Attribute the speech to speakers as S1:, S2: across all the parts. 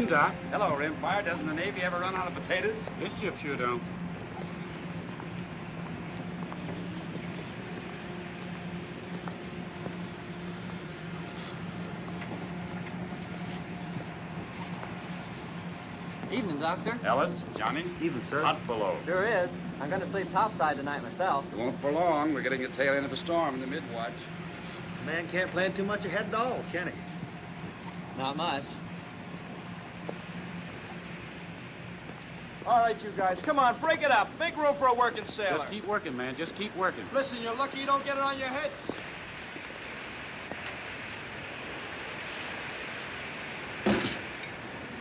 S1: Doc.
S2: Hello, Rimfire. Doesn't the Navy ever run out of potatoes?
S1: This ship sure don't.
S3: Evening, Doctor.
S2: Ellis, Johnny.
S4: Evening, sir.
S2: Hot below.
S3: Sure is. I'm going to sleep topside tonight myself.
S2: It won't for long. We're getting a tail end of a storm in the mid-watch.
S4: Man can't plan too much ahead at all, can he?
S3: Not much.
S5: All right, you guys, come on, break it up. Make room for a working sailor.
S1: Just keep working, man. Just keep working.
S5: Listen, you're lucky you don't get it on your heads.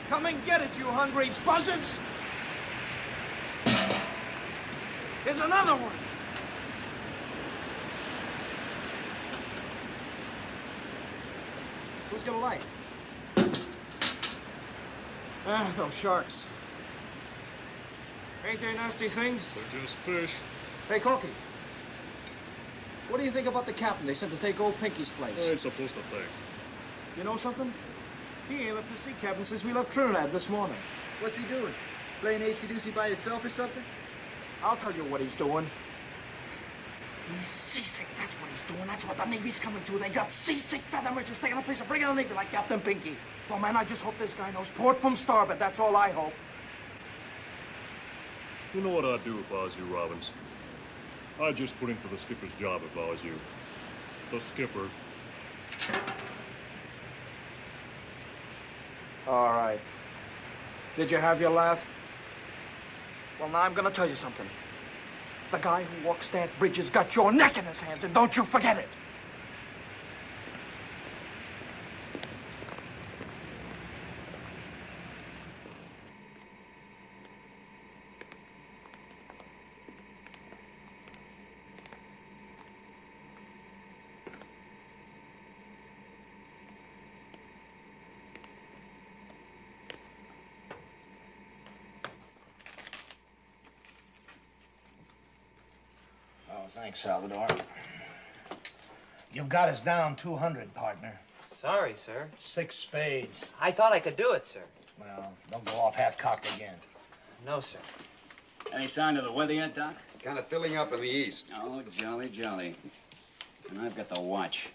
S5: Come and get it, you hungry buzzards! Here's another one. Who's gonna light? Ah, those sharks. Ain't they nasty things?
S6: They're just fish.
S5: Hey, Corky. What do you think about the captain they sent to take old Pinky's place?
S6: I ain't supposed to think.
S5: You know something? He ain't left the sea cabin since we left Trinidad this morning.
S4: What's he doing? Playing AC/DC by himself or something?
S5: I'll tell you what he's doing. He's seasick. That's what he's doing. That's what the Navy's coming to. They got seasick feather merchants taking a place of friggin' Navy like Captain Pinky. Well, man, I just hope this guy knows port from starboard. That's all I hope.
S6: You know what I'd do if I was you, Robbins? I'd just put in for the skipper's job if I was you. The skipper.
S5: All right. Did you have your laugh? Well, now I'm gonna tell you something. The guy who walks that bridge has got your neck in his hands, and don't you forget it.
S4: Thanks, Salvador. You've got us down 200, partner.
S3: Sorry, sir.
S4: 6 spades.
S3: I thought I could do it, sir.
S4: Well, don't go off half-cocked again.
S3: No, sir.
S7: Any sign of the weather yet, Doc?
S2: Kind of filling up in the east.
S7: Oh, jolly, jolly. And I've got the watch.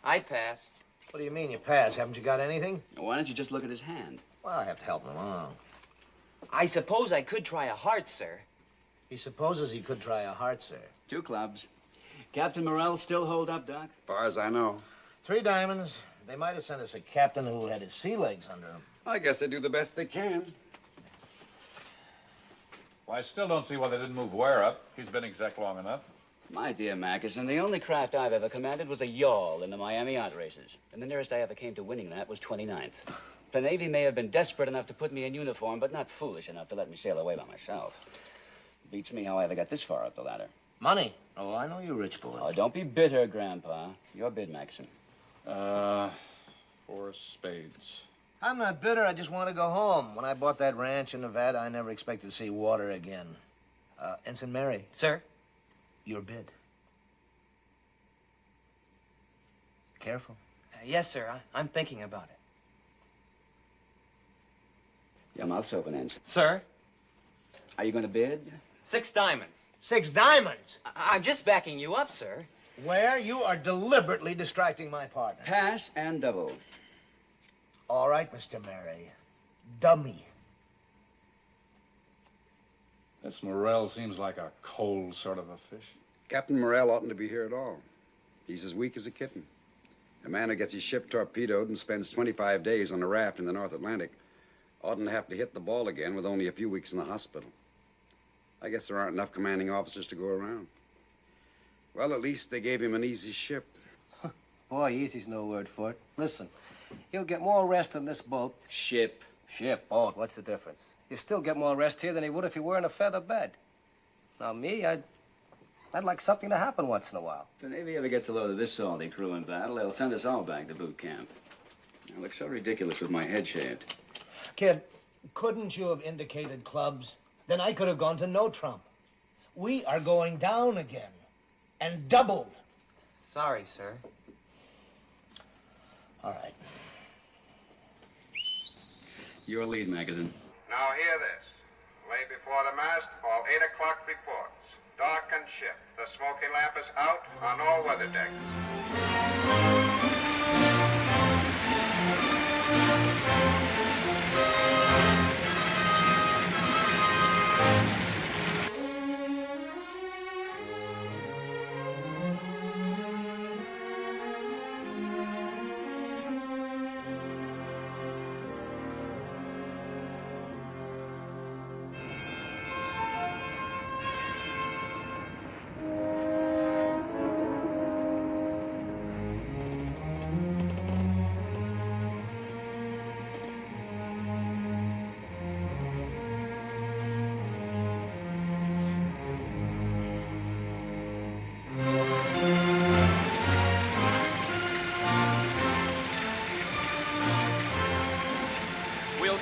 S3: I'd pass.
S4: What do you mean you pass? Haven't you got anything?
S7: Why don't you just look at his hand?
S4: Well, I have to help him along.
S3: I suppose I could try a heart, sir.
S4: He supposes he could try a heart, sir.
S7: 2 clubs. Captain Morrell still hold up, Doc?
S2: As far as I know.
S4: 3 diamonds. They might have sent us a captain who had his sea legs under him.
S2: I guess they do the best they can.
S8: Well, I still don't see why they didn't move Ware up. He's been exec long enough.
S7: My dear Mackerson, the only craft I've ever commanded was a yawl in the Miami yacht races. And the nearest I ever came to winning that was 29th. The Navy may have been desperate enough to put me in uniform, but not foolish enough to let me sail away by myself. Beats me how I ever got this far up the ladder.
S4: Money? Oh, I know you, rich boy.
S7: Oh, don't be bitter, Grandpa. Your bid, Mackerson.
S8: 4 spades.
S4: I'm not bitter. I just want to go home. When I bought that ranch in Nevada, I never expected to see water again. Ensign Mary.
S3: Sir?
S4: Your bid. Careful.
S3: Yes, sir. I'm thinking about it.
S7: Your mouth's open, Ensign.
S3: Sir?
S7: Are you going to bid?
S3: 6 diamonds.
S4: 6 diamonds?
S3: I'm just backing you up, sir.
S4: Where you are deliberately distracting my partner.
S7: Pass and double.
S4: All right, Mr. Mary. Dummy.
S8: This Morrell seems like a cold sort of a fish.
S2: Captain Morrell oughtn't to be here at all. He's as weak as a kitten. A man who gets his ship torpedoed and spends 25 days on a raft in the North Atlantic oughtn't to have to hit the ball again with only a few weeks in the hospital. I guess there aren't enough commanding officers to go around. Well, at least they gave him an easy ship.
S9: Boy, easy's no word for it. Listen, he'll get more rest on this boat.
S7: Ship.
S9: Ship, boat, what's the difference? He'll still get more rest here than he would if he were in a feather bed. Now, me, I'd like something to happen once in a while.
S7: If the Navy ever gets a load of this salty crew in battle, they'll send us all back to boot camp. I look so ridiculous with my head shaved.
S4: Kid, couldn't you have indicated clubs? Then I could have gone to no trump. We are going down again. And doubled.
S3: Sorry, sir.
S9: All right.
S7: Your lead, Magazine.
S10: Now hear this. Lay before the mast, all 8 o'clock reports. Darkened ship. The smoking lamp is out on all weather decks.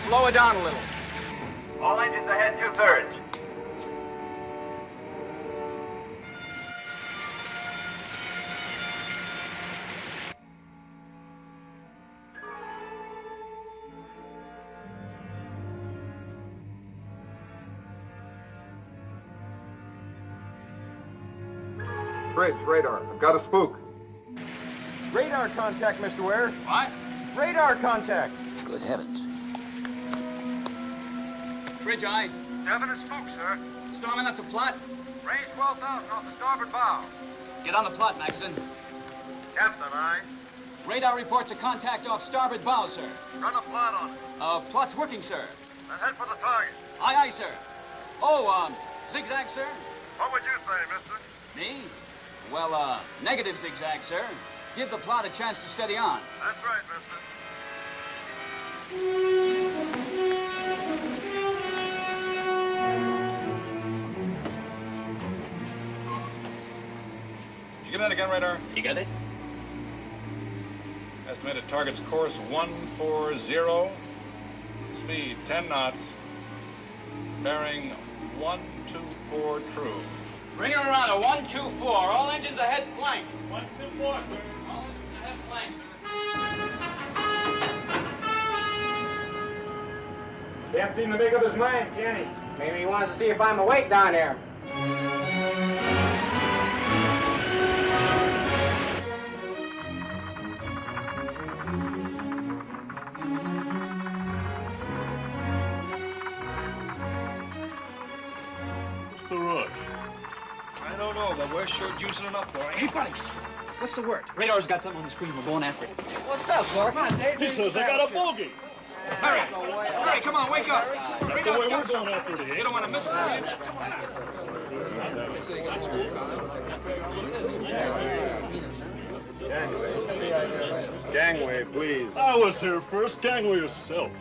S11: Slow it down a little.
S12: All engines ahead 2/3.
S10: Bridge, radar. I've got a spook.
S13: Radar contact, Mr. Ware.
S11: What?
S13: Radar contact.
S9: Good heavens.
S11: Bridge eye.
S10: Definite spook, sir.
S11: Storm enough to plot?
S10: Range 12,000 off the starboard bow.
S11: Get on the plot, Magazine.
S10: Captain, aye.
S11: Radar reports a contact off starboard bow, sir.
S10: Run a plot on it.
S11: Plot's working, sir.
S10: Then head for the target.
S11: Aye, aye, sir. Oh, zigzag, sir?
S10: What would you say, mister?
S11: Me? Well, negative zigzag, sir. Give the plot a chance to steady on.
S10: That's right, mister.
S8: Did you get that again, radar?
S7: You got it?
S8: Estimated target's course 140. Speed 10 knots. Bearing 124 true.
S11: Bring her around a 124. All engines ahead flank.
S12: 124, sir.
S11: All engines ahead flank, sir.
S12: Can't seem to make up his mind, can he?
S14: Maybe he wants to see if I'm awake down there.
S6: What's the rush?
S5: I don't know, but we're sure juicing it up for it. Hey, buddy, what's the word?
S11: Radar's got something on the screen. We're going after it.
S14: What's up, Clark? Come on, Dave.
S6: He says I got a bogey.
S5: Hurry! Hurry, come on, wake up!
S6: That's the way
S5: Radar's
S6: we're
S5: got
S6: going
S5: something.
S6: after it.
S5: You don't want to miss it, do you?
S10: Gangway, please.
S6: I was here first. Gangway yourself.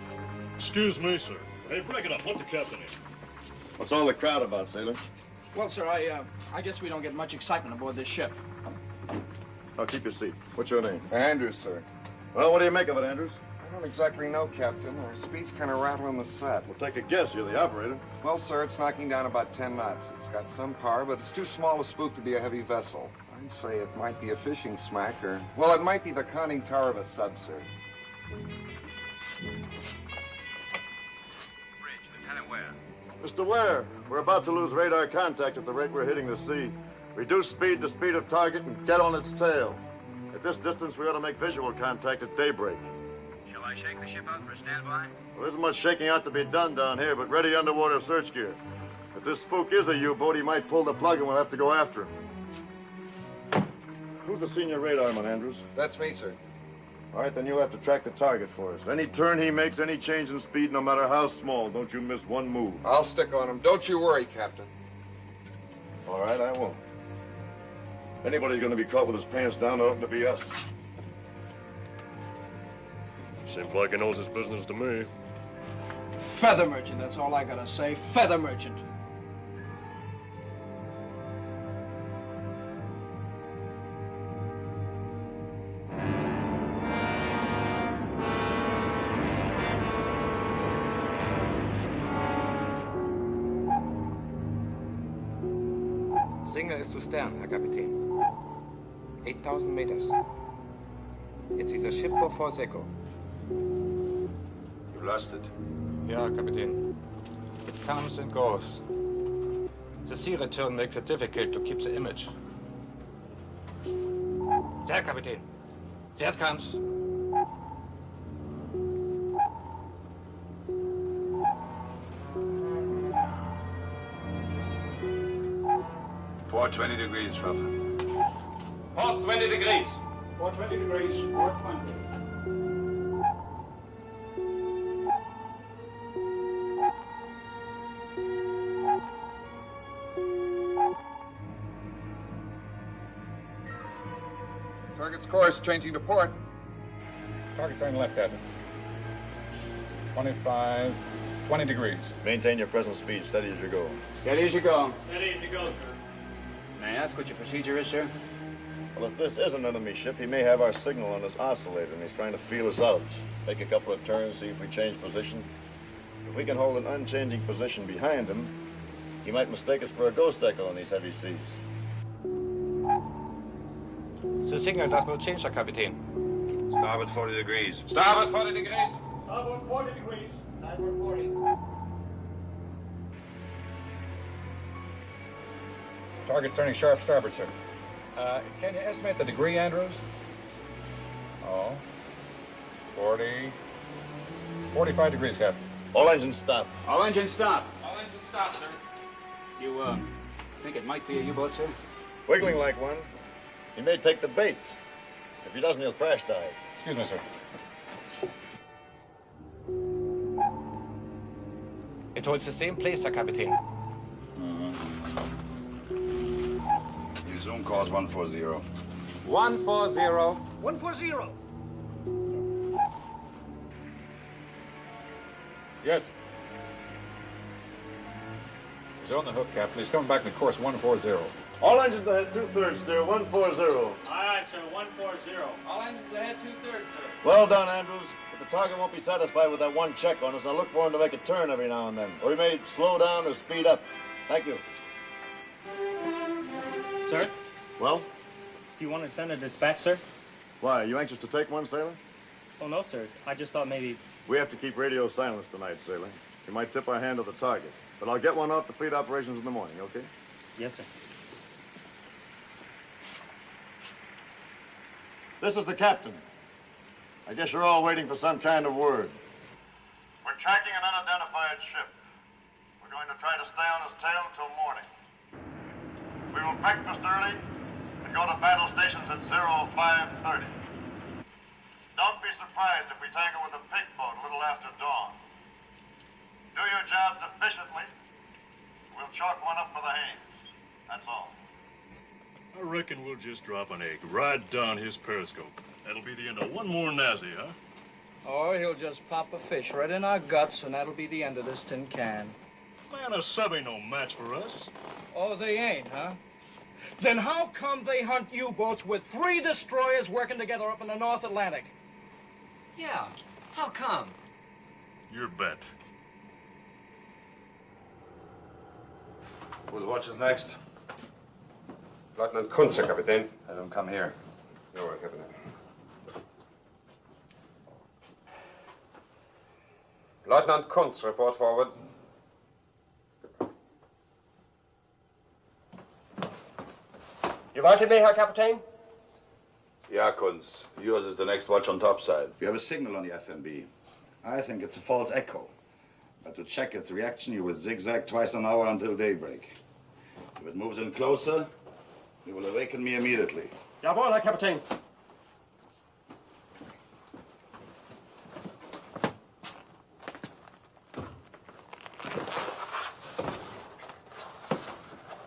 S6: Excuse me, sir. Hey, break it up. Let the captain in.
S10: What's all the crowd about, sailor?
S5: Well, sir, I guess we don't get much excitement aboard this ship.
S10: I'll keep your seat. What's your name?
S15: Andrews, sir.
S10: Well, what do you make of it, Andrews?
S15: I don't exactly know, Captain. Our speed's kind of rattling the set.
S10: We'll take a guess. You're the operator.
S15: Well, sir, it's knocking down about 10 knots. It's got some power, but it's too small a spook to be a heavy vessel. I'd say it might be a fishing smack, or... well, it might be the conning tower of a sub, sir.
S10: Bridge, Lieutenant Ware. Mr. Ware, we're about to lose radar contact at the rate we're hitting the sea. Reduce speed to speed of target and get on its tail. At this distance, we ought to make visual contact at daybreak.
S12: Shall I shake the ship out for a standby?
S10: Well, there isn't much shaking out to be done down here, but ready underwater search gear. If this spook is a U-boat, he might pull the plug and we'll have to go after him. Who's the senior radarman, Andrews?
S15: That's me, sir.
S10: All right, then you'll have to track the target for us. Any turn he makes, any change in speed, no matter how small, don't you miss one move.
S15: I'll stick on him. Don't you worry, Captain.
S10: All right, I won't. If anybody's going to be caught with his pants down, it oughtn't to be us.
S6: Seems like he knows his business to me.
S5: Feather merchant, that's all I gotta say. Feather merchant.
S13: Signal ist zu Stern, Herr Kapitän. 8,000 meters.
S16: It is a ship for false echo.
S15: You've lost it.
S16: Yeah, Captain. It comes and goes. The sea return makes it difficult to keep the image. There, Captain. There it comes.
S15: Port 20 degrees, Schwaffer.
S16: Port 20 degrees.
S12: Port 20 degrees, port 20.
S15: Target's course changing to port.
S8: Target's on left, Captain. 25, 20 degrees.
S10: Maintain your present speed, steady as you go.
S7: Steady as you go.
S12: Steady as you go, sir.
S7: May I ask what your procedure is, sir?
S10: Well, if this is an enemy ship, he may have our signal on his oscillator, and he's trying to feel us out. Take a couple of turns, see if we change position. If we can hold an unchanging position behind him, he might mistake us for a ghost echo on these heavy seas.
S16: The signal does not change, Captain.
S15: Starboard 40 degrees.
S16: Starboard 40 degrees.
S12: Starboard 40 degrees.
S3: Starboard 40.
S8: Target's turning sharp starboard, sir. Can you estimate the degree, Andrews? Oh, 40, 45 degrees, Captain.
S10: All engines stop.
S7: All engines stop.
S12: All engines stop, sir.
S7: You, think it might be a U-boat, sir?
S10: Wiggling like one. He may take the bait. If he doesn't, he'll crash dive.
S8: Excuse me, sir.
S16: It holds the same place, Captain.
S15: Your zoom calls 140.
S16: 140.
S4: 140.
S8: Yes. He's on the hook, Captain. He's coming back to course 140.
S10: All engines ahead, 2/3 steer, 140.
S12: Aye, aye, sir, 140.
S3: All engines ahead, 2/3, sir.
S10: Well done, Andrews. But the target won't be satisfied with that one check on us. Now look for him to make a turn every now and then. Or he may slow down or speed up. Thank you.
S17: Sir?
S10: Well?
S17: Do you want to send a dispatch, sir?
S10: Why, are you anxious to take one, sailor?
S17: Oh, no, sir. I just thought maybe...
S10: We have to keep radio silence tonight, sailor. You might tip our hand to the target. But I'll get one off to fleet operations in the morning, okay?
S17: Yes, sir.
S10: This is the captain. I guess you're all waiting for some kind of word. We're tracking an unidentified ship. We're going to try to stay on his tail until morning. We will breakfast early and go to battle stations at 0530. Don't be surprised if we tangle with a pig boat a little after dawn. Do your jobs efficiently. We'll chalk one up for the Haines. That's all.
S6: I reckon we'll just drop an egg right down his periscope. That'll be the end of one more Nazi, huh?
S5: Or he'll just pop a fish right in our guts, and that'll be the end of this tin can.
S6: Man, a sub ain't no match for us.
S5: Oh, they ain't, huh? Then how come they hunt U-boats with 3 destroyers working together up in the North Atlantic?
S3: Yeah, how come?
S6: Your bet.
S15: Whose watch is next?
S8: Lieutenant Kunze, Captain.
S15: Have him come here.
S8: You're right, Captain. Lieutenant Kunze, report forward.
S13: You wanted me, Herr Kapitän?
S15: Ja, Kunz. Yours is the next watch on topside. We have a signal on the FMB. I think it's a false echo. But to check its reaction, you will zigzag twice an hour until daybreak. If it moves in closer, you will awaken me immediately.
S13: Jawohl, Herr Kapitän.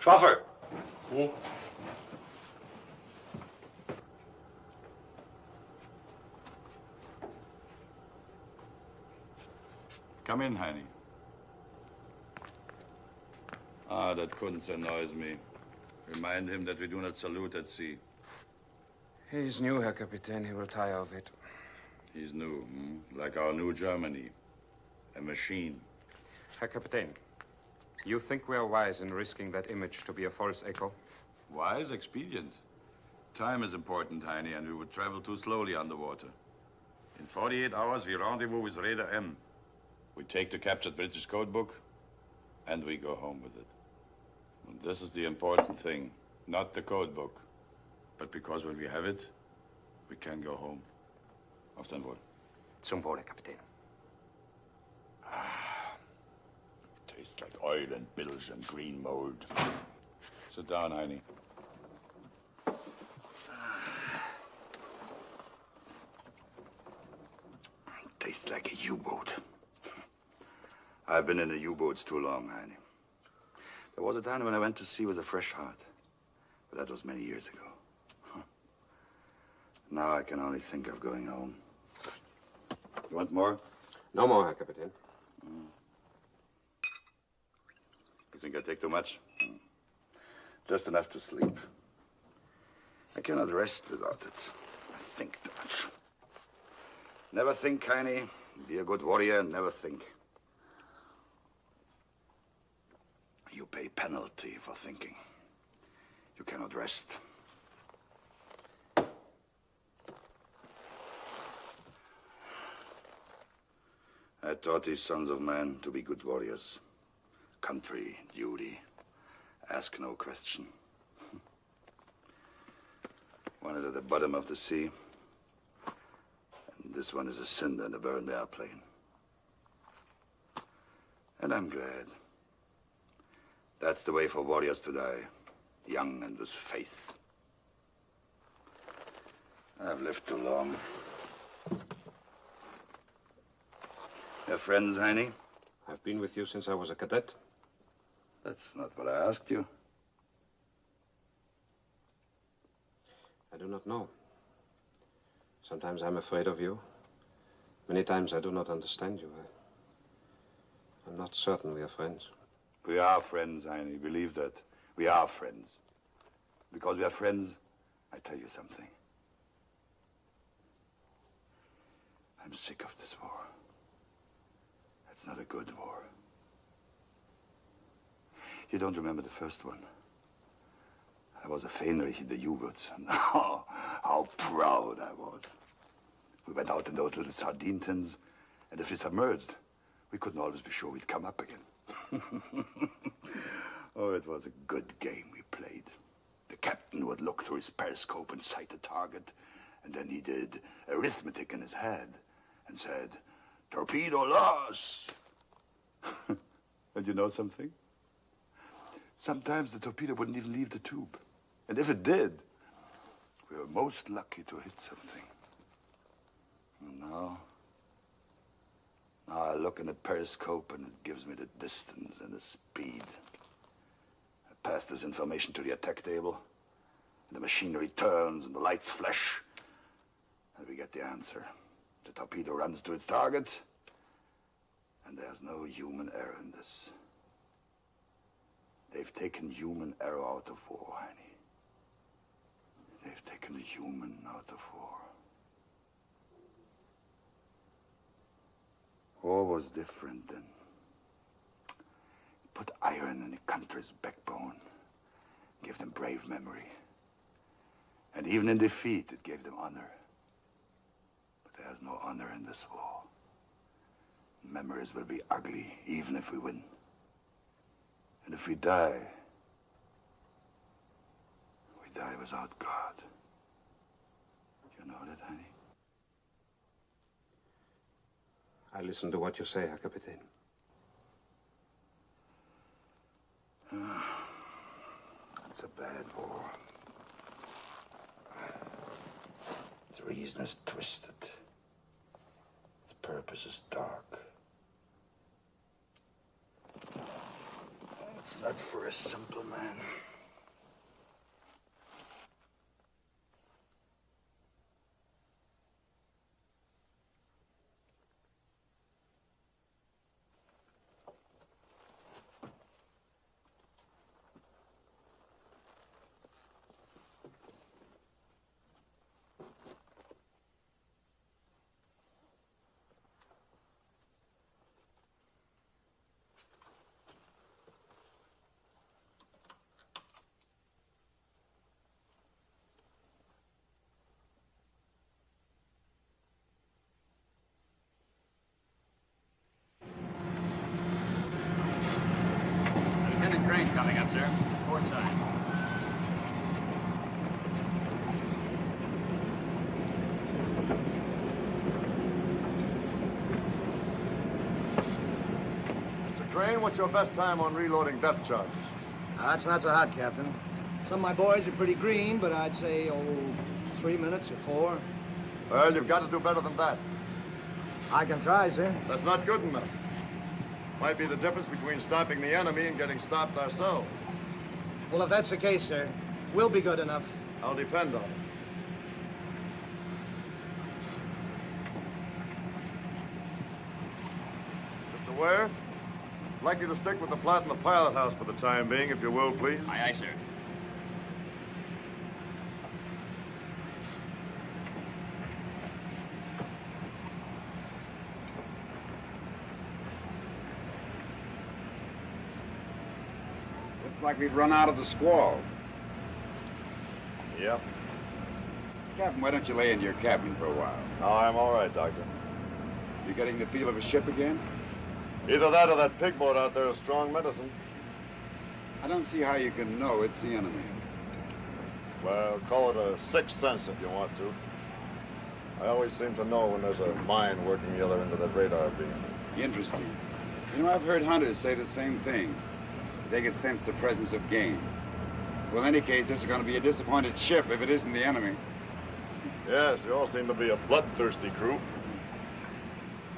S10: Schwaffer!
S15: Come in, Heini. Ah, that Kunz annoys me. Remind him that we do not salute at sea.
S18: He's new, Herr Kapitän. He will tire of it.
S15: He's new, like our new Germany. A machine.
S18: Herr Kapitän, you think we are wise in risking that image to be a false echo?
S15: Wise, expedient. Time is important, Heine, and we would travel too slowly underwater. In 48 hours, we rendezvous with Raider M. We take the captured British codebook, and we go home with it. And this is the important thing. Not the codebook, but because when we have it, we can go home. Auf dein Wohl.
S13: Zum Wohle, Kapitän.
S15: Tastes like oil and bilge and green mold. Sit down, Heine. Tastes like a U-boat. I've been in the U-boats too long, Heine. There was a time when I went to sea with a fresh heart. But that was many years ago. Now I can only think of going home. You want more?
S13: No more, Herr Kapitän.
S15: You think I take too much? Just enough to sleep. I cannot rest without it. I think too much. Never think, Heine. Be a good warrior and never think. You pay penalty for thinking. You cannot rest. I taught these sons of men to be good warriors. Country, duty, ask no question. One is at the bottom of the sea, and this one is a cinder in a burned airplane. And I'm glad. That's the way for warriors to die, young and with faith. I've lived too long. Your friends, Heine?
S13: I've been with you since I was a cadet.
S15: That's not what I asked you.
S13: I do not know. Sometimes I'm afraid of you. Many times I do not understand you. I'm not certain we are friends.
S15: We are friends, Heine. Believe that. We are friends. Because we are friends, I tell you something. I'm sick of this war. It's not a good war. You don't remember the first one. I was a Fähnrich in the U-boats, and how proud I was. We went out in those little sardine tins, and if we submerged, we couldn't always be sure we'd come up again. Oh, it was a good game we played. The captain would look through his periscope and sight a target, and then he did arithmetic in his head and said, "Torpedo loss." And you know something? Sometimes the torpedo wouldn't even leave the tube. And if it did, we were most lucky to hit something. And now I look in the periscope and it gives me the distance and the speed. I pass this information to the attack table, and the machinery turns and the lights flash, and we get the answer. The torpedo runs to its target, and there's no human error in this. They've taken human error out of war, Heine. They've taken the human out of war. War was different then. It put iron in a country's backbone, gave them brave memory. And even in defeat, it gave them honor. But there's no honor in this war. Memories will be ugly, even if we win. And if we die, we die without God. You know that, honey?
S13: I listen to what you say, Herr Kapitän.
S15: It's a bad war. Its reason is twisted. Its purpose is dark. It's not for a simple man.
S11: Lieutenant Crane coming up, sir. Port side.
S10: Mr. Crane, what's your best time on reloading depth charges?
S4: That's not so hot, Captain. Some of my boys are pretty green, but I'd say, 3 minutes or 4.
S10: Well, you've got to do better than that.
S4: I can try, sir.
S10: That's not good enough. Might be the difference between stopping the enemy and getting stopped ourselves.
S4: Well, if that's the case, sir, we'll be good enough.
S10: I'll depend on it. Mr. Ware, I'd like you to stick with the plot in the pilot house for the time being, if you will, please.
S11: Aye, aye, sir.
S2: Looks like we've run out of the squall.
S10: Yep.
S2: Captain, why don't you lay into your cabin for a while?
S10: No, I'm all right, Doctor.
S2: You getting the feel of a ship again?
S10: Either that or that pig boat out there is strong medicine.
S2: I don't see how you can know it's the enemy.
S10: Well, call it a sixth sense if you want to. I always seem to know when there's a mine working the other end of that radar beam.
S2: Interesting. You know, I've heard hunters say the same thing. They can sense the presence of game. Well, in any case, this is going to be a disappointed ship if it isn't the enemy.
S10: Yes, you all seem to be a bloodthirsty crew.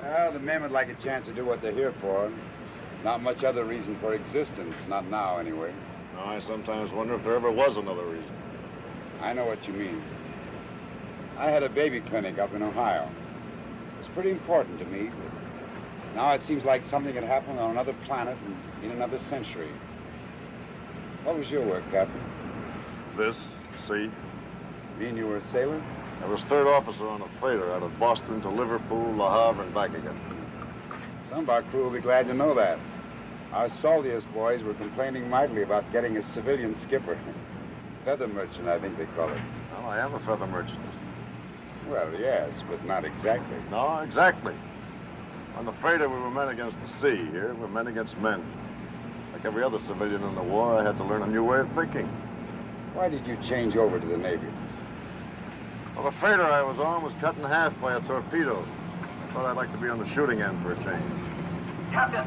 S2: Well, the men would like a chance to do what they're here for. Not much other reason for existence, not now anyway.
S10: No, I sometimes wonder if there ever was another reason.
S2: I know what you mean. I had a baby clinic up in Ohio. It's pretty important to me, but now it seems like something had happened on another planet and in another century. What was your work, Captain?
S10: This, sea.
S2: You mean you were a sailor?
S10: I was third officer on a freighter out of Boston to Liverpool, Le Havre, and back again.
S2: Some of our crew will be glad to know that. Our saltiest boys were complaining mightily about getting a civilian skipper. Feather merchant, I think they call it.
S10: Well, I am a feather merchant.
S2: Well, yes, but not exactly.
S10: No, exactly. On the freighter, we were men against the sea. Here, we're men against men. Like every other civilian in the war, I had to learn a new way of thinking.
S2: Why did you change over to the Navy?
S10: Well, the freighter I was on was cut in half by a torpedo. I thought I'd like to be on the shooting end for a change.
S14: Captain,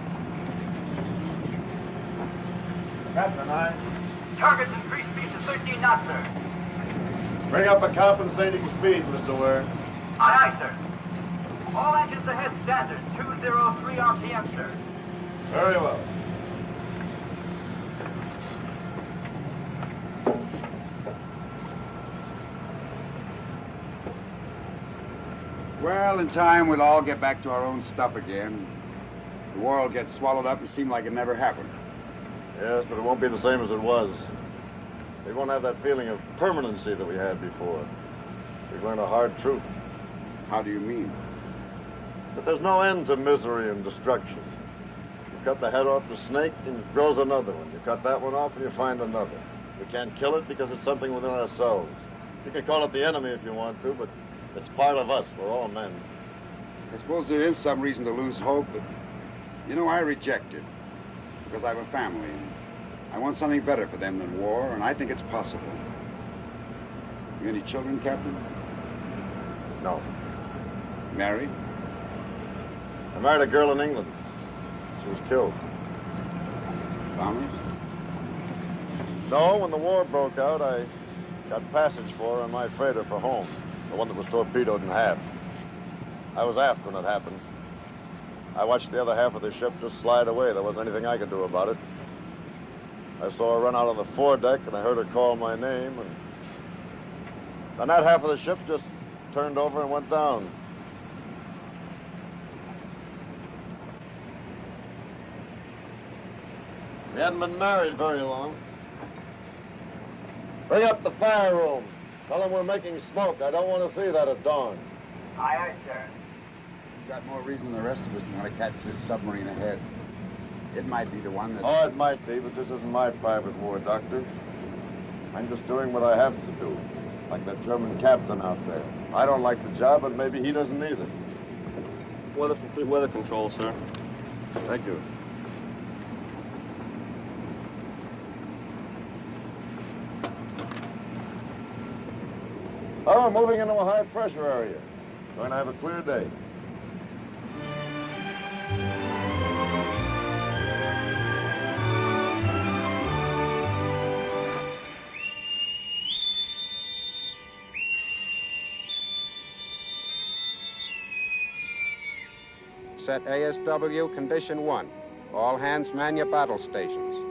S10: Captain,
S14: target's increased speed to 13 knots, sir.
S10: Bring up a compensating speed, Mr. Ware.
S14: Aye, aye, sir. All engines ahead standard, 203 RPM, sir.
S10: Very well.
S2: Well, in time, we'll all get back to our own stuff again. The war will get swallowed up and seem like it never happened.
S10: Yes, but it won't be the same as it was. We won't have that feeling of permanency that we had before. We've learned a hard truth.
S2: How do you mean?
S10: That there's no end to misery and destruction. You cut the head off the snake and it grows another one. You cut that one off and you find another. We can't kill it because it's something within ourselves. You can call it the enemy if you want to, but it's part of us. We're all men.
S2: I suppose there is some reason to lose hope, but, you know, I reject it. Because I have a family, and I want something better for them than war, and I think it's possible. You any children, Captain?
S10: No.
S2: Married?
S10: I married a girl in England. She was killed.
S2: Bombers?
S10: No, when the war broke out, I got passage for her on my freighter for home, the one that was torpedoed in half. I was aft when it happened. I watched the other half of the ship just slide away. There wasn't anything I could do about it. I saw her run out on the foredeck, and I heard her call my name, and then that half of the ship just turned over and went down. We hadn't been married very long. Bring up the fire room. Tell them we're making smoke. I don't want to see that at dawn.
S14: Aye, aye, sir.
S2: You've got more reason than the rest of us to want to catch this submarine ahead. It might be the one that...
S10: Oh, it might be, but this isn't my private war, Doctor. I'm just doing what I have to do, like that German captain out there. I don't like the job, but maybe he doesn't either.
S17: Weather control, sir.
S10: Thank you. Oh, we're moving into a high pressure area. Going to have a clear day.
S18: Set ASW Condition 1. All hands man your battle stations.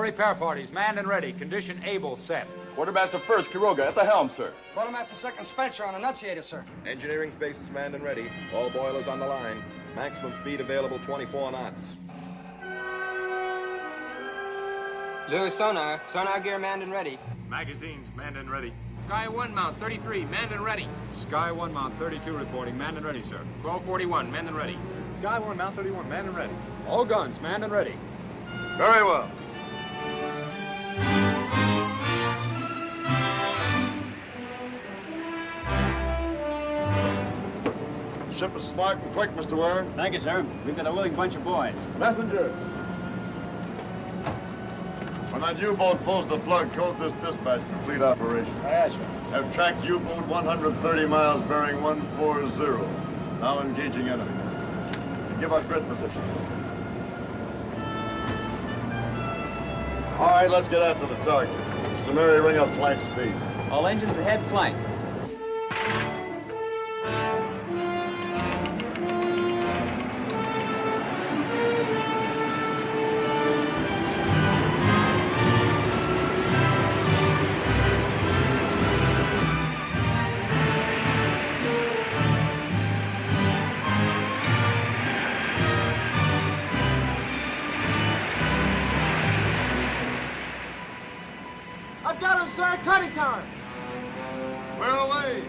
S8: Repair parties, manned and ready. Condition able, set.
S19: Quartermaster first, Quiroga, at the helm, sir.
S9: Quartermaster second, Spencer on annunciator, sir.
S20: Engineering spaces manned and ready. All boilers on the line. Maximum speed available 24 knots.
S21: Lewis sonar. Sonar gear manned and ready.
S6: Magazines manned and ready.
S21: Sky 1 mount 33, manned and ready.
S8: Sky 1 mount 32 reporting, manned and ready, sir.
S21: 1241, manned and ready.
S6: Sky 1 mount 31, manned and ready.
S8: All guns manned and ready.
S10: Very well. Ship is smart and quick, Mr. Ware.
S7: Thank you, sir. We've got a willing bunch of boys.
S10: Messenger. When that U-boat pulls the plug, code this dispatch for fleet operation.
S7: Yes, sir.
S10: Have tracked U-boat 130 miles bearing 140. Now engaging enemy. Give our grid position. All right, let's get after the target. Mr. Mary, ring up flank speed.
S7: All engines ahead, flank.
S5: I've got him, sir. Cutting time.
S10: Where away?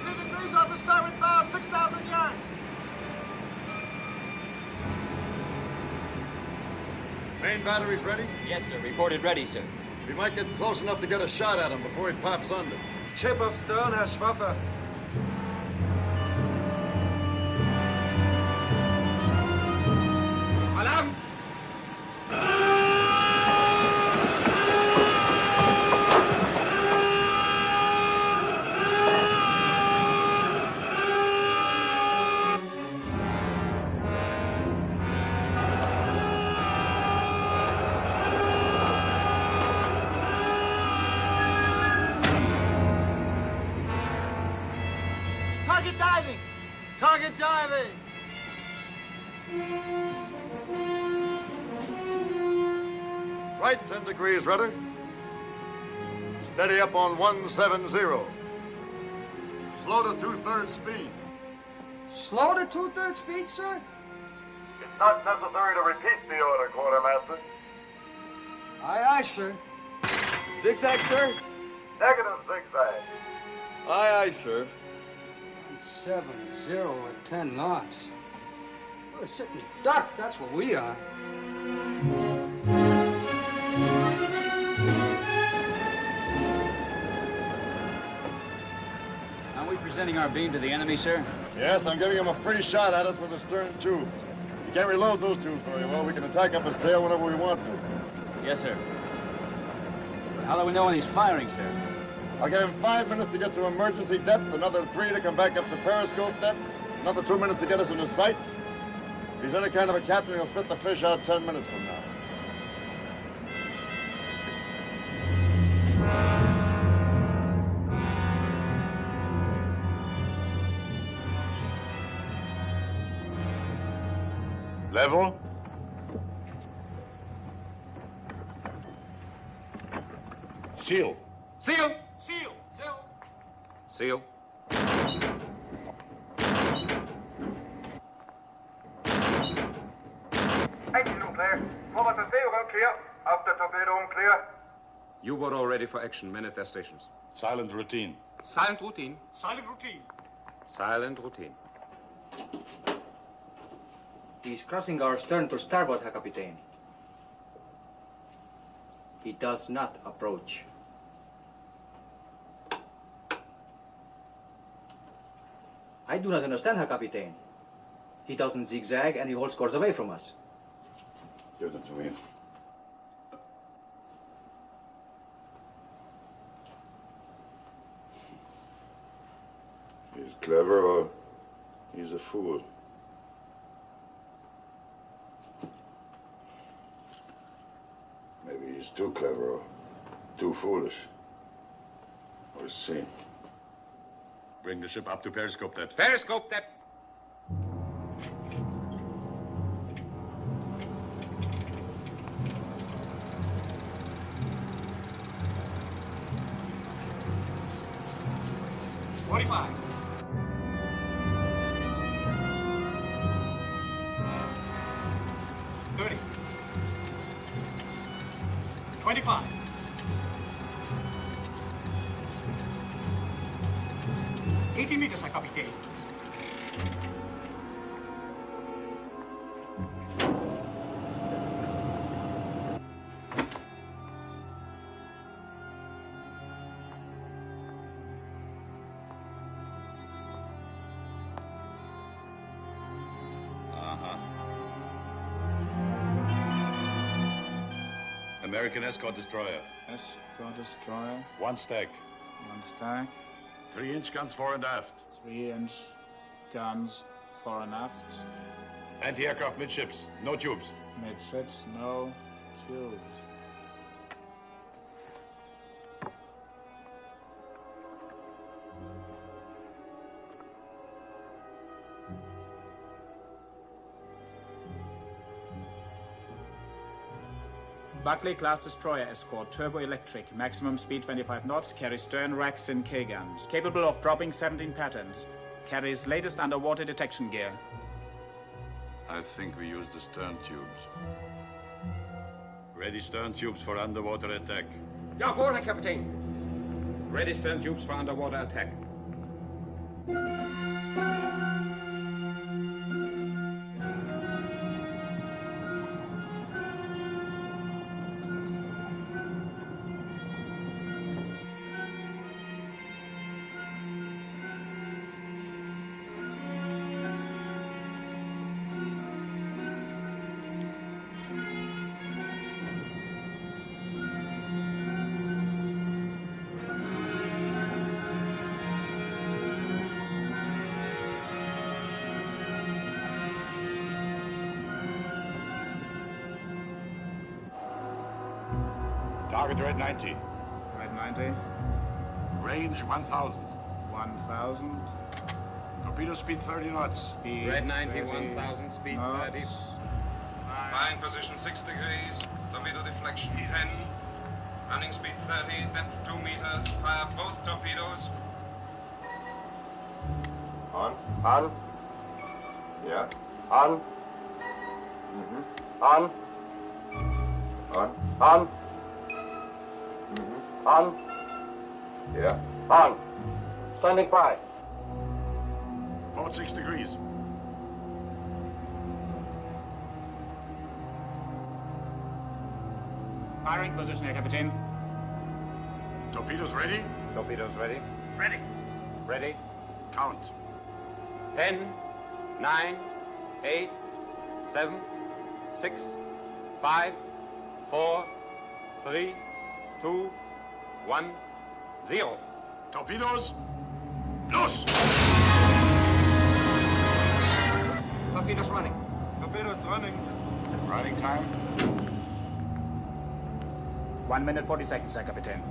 S5: 3 degrees off the starboard bow, 6,000 yards.
S10: Main batteries ready?
S11: Yes, sir. Reported ready, sir.
S10: We might get close enough to get a shot at him before he pops under.
S5: Chip of stern, Herr Schwaffer.
S21: Alarm!
S5: Target diving.
S10: Target diving. Right 10 degrees, rudder. Steady up on 170. Slow to 2/3 speed.
S9: Slow to 2/3 speed, sir?
S10: It's not necessary to repeat the order, Quartermaster.
S9: Aye, aye, sir. Zigzag, sir?
S10: Negative zigzag.
S19: Aye, aye, sir.
S9: 70 at 10 knots. We're sitting duck, that's what we are.
S7: Are we presenting our beam to the enemy, sir?
S10: Yes, I'm giving him a free shot at us with the stern tubes. You can't reload those tubes very well. We can attack up his tail whenever we want to.
S7: Yes, sir. But how do we know when he's firing, sir?
S10: I'll give him 5 minutes to get to emergency depth, another 3 to come back up to periscope depth, another 2 minutes to get us in his sights. If he's any kind of a captain, he'll spit the fish out 10 minutes from now.
S6: Level. Seal.
S21: Seal!
S5: Seal. Seal.
S18: Seal.
S1: Clear. Forward and vehicle clear. After torpedo clear.
S13: U-boat all ready for action. Men at their stations.
S15: Silent routine.
S16: Silent routine.
S12: Silent routine.
S13: Silent routine.
S22: He's crossing our stern to starboard, Herr Kapitän. He does not approach. I do not understand, Herr Kapitän. He doesn't zigzag and he holds course away from us.
S15: Give them to me. He's clever or he's a fool. Maybe he's too clever or too foolish. We'll see. Bring the ship up to periscope depth.
S16: Periscope depth.
S12: $45. 30. 25. 80 meters, Herr Kapitän.
S15: American escort destroyer.
S23: Escort destroyer.
S15: One stack.
S23: One stack.
S15: 3-inch guns fore and aft.
S23: 3-inch guns fore and aft.
S15: Anti-aircraft midships. No tubes.
S23: Midships, no tubes.
S24: Buckley-class destroyer escort, turbo-electric, maximum speed 25 knots, carries stern racks and K-guns. Capable of dropping 17 patterns. Carries latest underwater detection gear.
S15: I think we use the stern tubes. Ready stern tubes for underwater attack.
S16: Jawohl, Herr Kapitän. Ready stern tubes for underwater attack.
S15: Target red 90.
S23: Red 90.
S15: Range 1,000.
S23: 1,000.
S15: Torpedo speed 30 knots.
S23: Speed
S16: Red 90,
S23: 30
S16: 1,000, speed
S23: knots.
S16: 30. Flying position 6 degrees, torpedo deflection 10. Running speed 30, depth 2 meters. Fire both torpedoes.
S19: On. On. Yeah. On. On. On. On. On. Yeah. On. Standing by.
S15: Port 6 degrees.
S24: Firing position, Herr Kapitän.
S15: Torpedoes ready?
S16: Torpedoes ready.
S12: Ready.
S16: Ready.
S15: Count.
S16: 10, 9, 8, 7, 6, 5, 4, 3, 2, 1, 0.
S15: Torpedoes. Los!
S22: Torpedoes running.
S15: Torpedoes running. Running time.
S24: 1 minute 40 seconds, Herr Kapitän.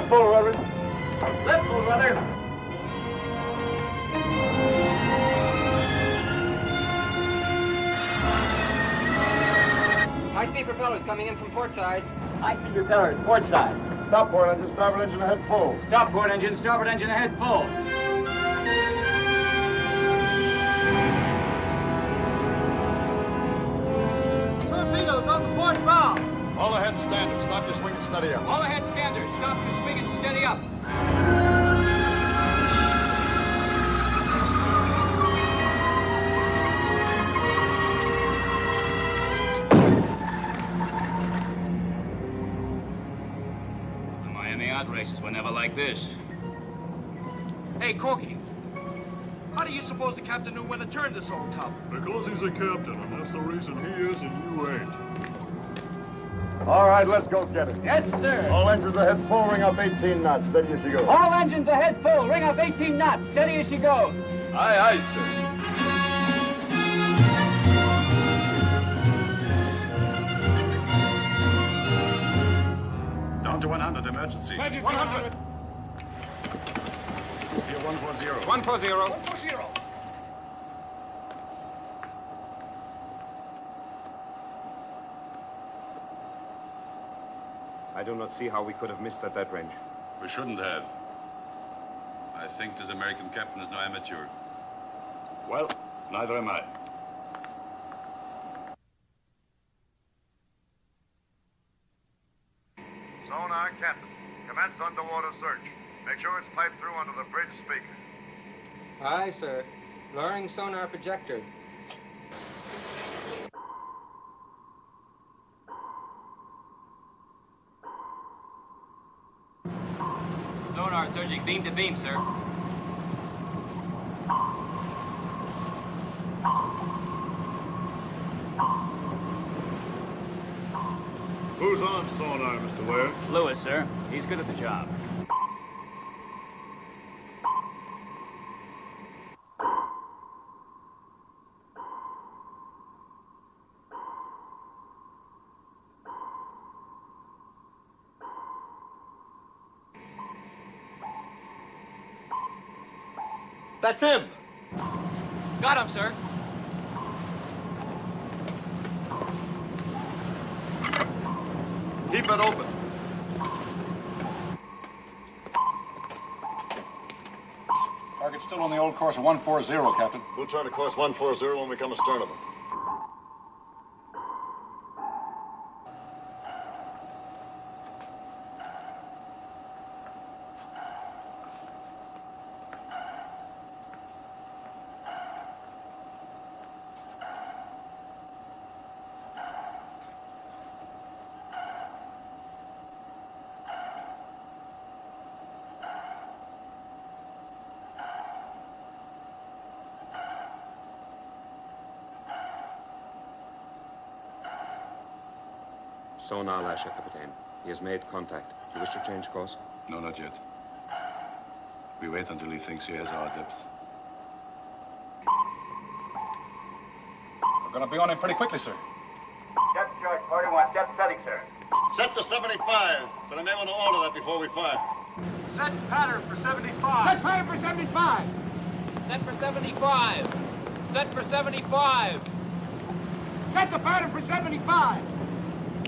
S10: full, Reverend.
S19: Left full, brother.
S21: High-speed propellers coming in from port side.
S11: High-speed propellers, port side.
S10: Stop port engine, starboard engine ahead full.
S11: Stop port engine, starboard engine ahead full.
S10: Torpedoes on the port bow. All ahead standard. Stop your swing and steady up.
S11: All ahead standard. Stop your swing and steady up. The Miami yacht races were never like this.
S5: Hey, Corky. How do you suppose the captain knew when to turn this old tub?
S6: Because he's a captain, and that's the reason he is and you ain't.
S10: All right, let's go get it.
S11: Yes, sir.
S10: All engines ahead full, ring up 18 knots. Steady as you go.
S11: All engines ahead full. Ring up 18 knots. Steady as she goes.
S19: Aye, aye, sir.
S15: Down to 100, emergency.
S19: 100.
S15: Steer 140.
S19: 140.
S5: 140.
S13: I do not see how we could have missed at that range.
S15: We shouldn't have. I think this American captain is no amateur. Well, neither am I.
S10: Sonar, Captain. Commence underwater search. Make sure it's piped through under the bridge speaker.
S21: Aye, sir. Lowering sonar projector. Sonar searching beam to beam, sir.
S10: Who's on sonar, Mr. Ware?
S11: Lewis, sir. He's good at the job.
S19: That's him.
S21: Got him, sir.
S10: Keep it open.
S8: Target's still on the old course of 140, Captain.
S10: We'll try to course 140 when we come astern of them.
S13: Sonar lasher, Captain. He has made contact. Do you wish to change course?
S15: No, not yet. We wait until he thinks he has our depth.
S8: We're going to be on him pretty quickly, sir.
S19: Depth charge 41. Depth setting, sir.
S10: Set to 75, but I may want to order that before we fire.
S5: Set pattern for 75. Set pattern for 75.
S21: Set for 75. Set for 75.
S5: Set the pattern for 75.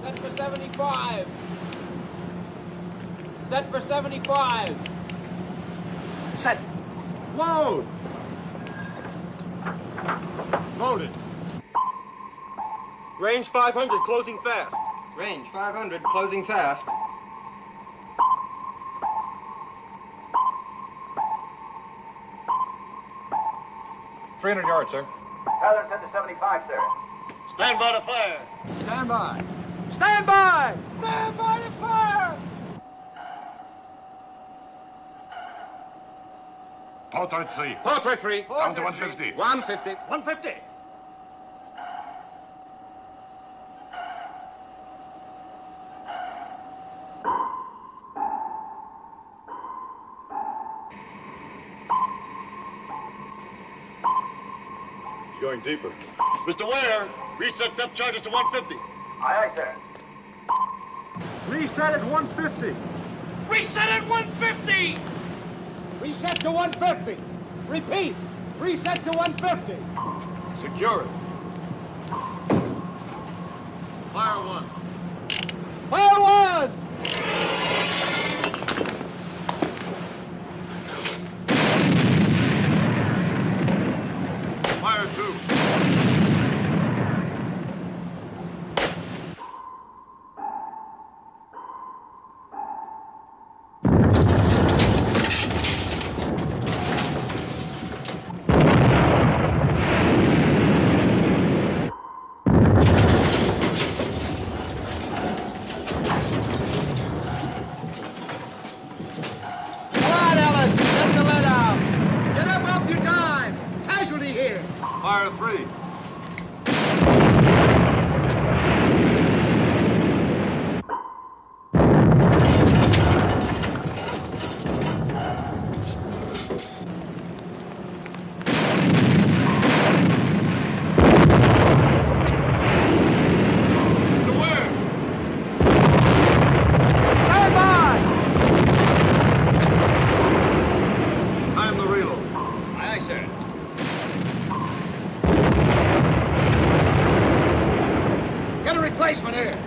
S21: Set for 75. Set for 75.
S5: Set. Load. Loaded.
S19: Range 500, closing fast.
S21: Range 500, closing fast.
S8: $300 yards, sir.
S19: Pattern set to 75, sir.
S10: Stand by to fire.
S5: Stand by. Stand by! Stand by to fire!
S15: Portrait 3.
S19: Portrait 3.
S15: Down to 150.
S19: 150.
S5: 150.
S10: It's going deeper. Mr. Ware, reset depth charges to 150.
S19: Aye, aye, sir.
S5: Reset at 150. Reset at 150!
S2: Reset to 150. Repeat. Reset to 150.
S10: Secure it. Fire one.
S2: Fire one!
S10: Fire two. Fire three.
S2: Replacement here.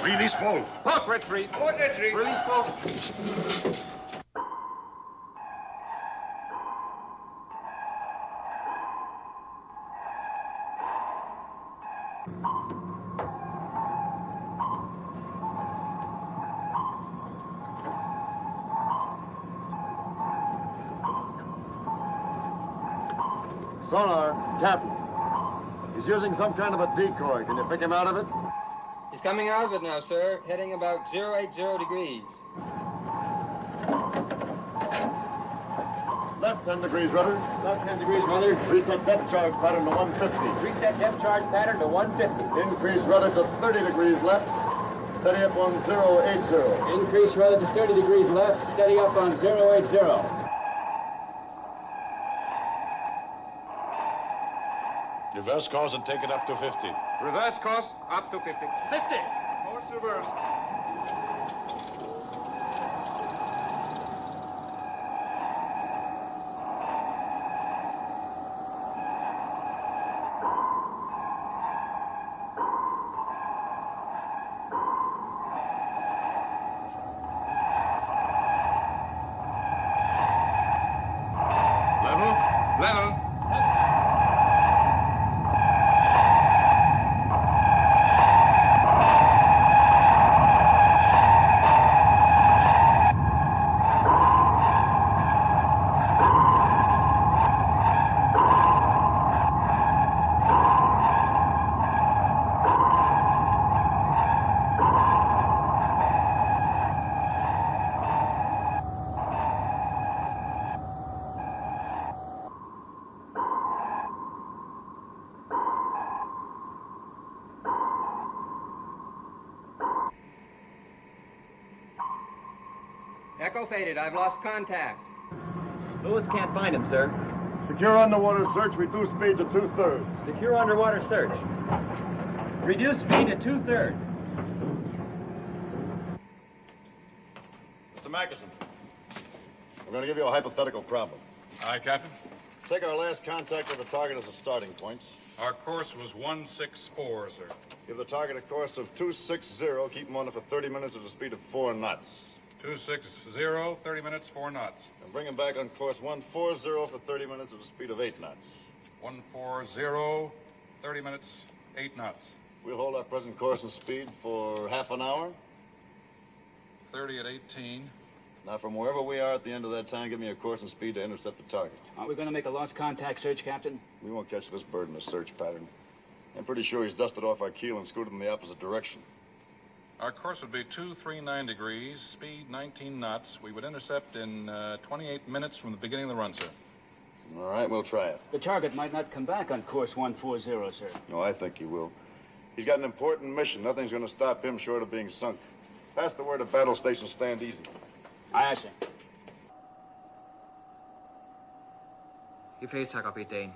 S15: Release bolt.
S2: Port retreat. Port retreat. Release bolt.
S10: Sonar, Captain. He's using some kind of a decoy. Can you pick him out of it?
S3: He's coming out of it now, sir, heading about 080 degrees.
S10: Left 10 degrees rudder.
S3: Left 10 degrees rudder.
S10: Reset depth charge pattern to 150.
S3: Reset depth charge pattern to 150.
S10: Increase rudder to 30 degrees left. Steady up on 080.
S3: Increase rudder to 30 degrees left. Steady up on 080.
S15: Reverse course and take it up to 50.
S16: Reverse course up to 50.
S12: 50. Course reversed.
S16: Level.
S3: Echo faded. I've lost contact.
S4: Lewis can't find him, sir.
S10: Secure underwater search. Reduce speed to 2/3.
S4: Secure underwater search. Reduce speed to 2/3.
S10: Mr. Mackerson, we're going to give you a hypothetical problem.
S16: Aye, Captain.
S10: Take our last contact with the target as a starting point.
S16: Our course was 164, sir.
S10: Give the target a course of 260. Keep him on it for 30 minutes at a speed of 4 knots.
S16: 260, 30 minutes, 4 knots.
S10: And bring him back on course 140 for 30 minutes at a speed of 8 knots.
S16: 140, 30 minutes, 8 knots.
S10: We'll hold our present course and speed for half an hour.
S16: 30 at 18.
S10: Now, from wherever we are at the end of that time, give me a course and speed to intercept the target.
S7: Aren't we going to make a lost contact search, Captain?
S10: We won't catch this bird in a search pattern. I'm pretty sure he's dusted off our keel and scooted in the opposite direction.
S8: Our course would be 239 degrees, speed 19 knots. We would intercept in 28 minutes from the beginning of the run, sir.
S10: All right, we'll try it.
S7: The target might not come back on course 140, sir.
S10: No, I think he will. He's got an important mission. Nothing's going to stop him short of being sunk. Pass the word to battle station, stand easy.
S7: Aye, sir.
S22: He fades, Herr Kapitän.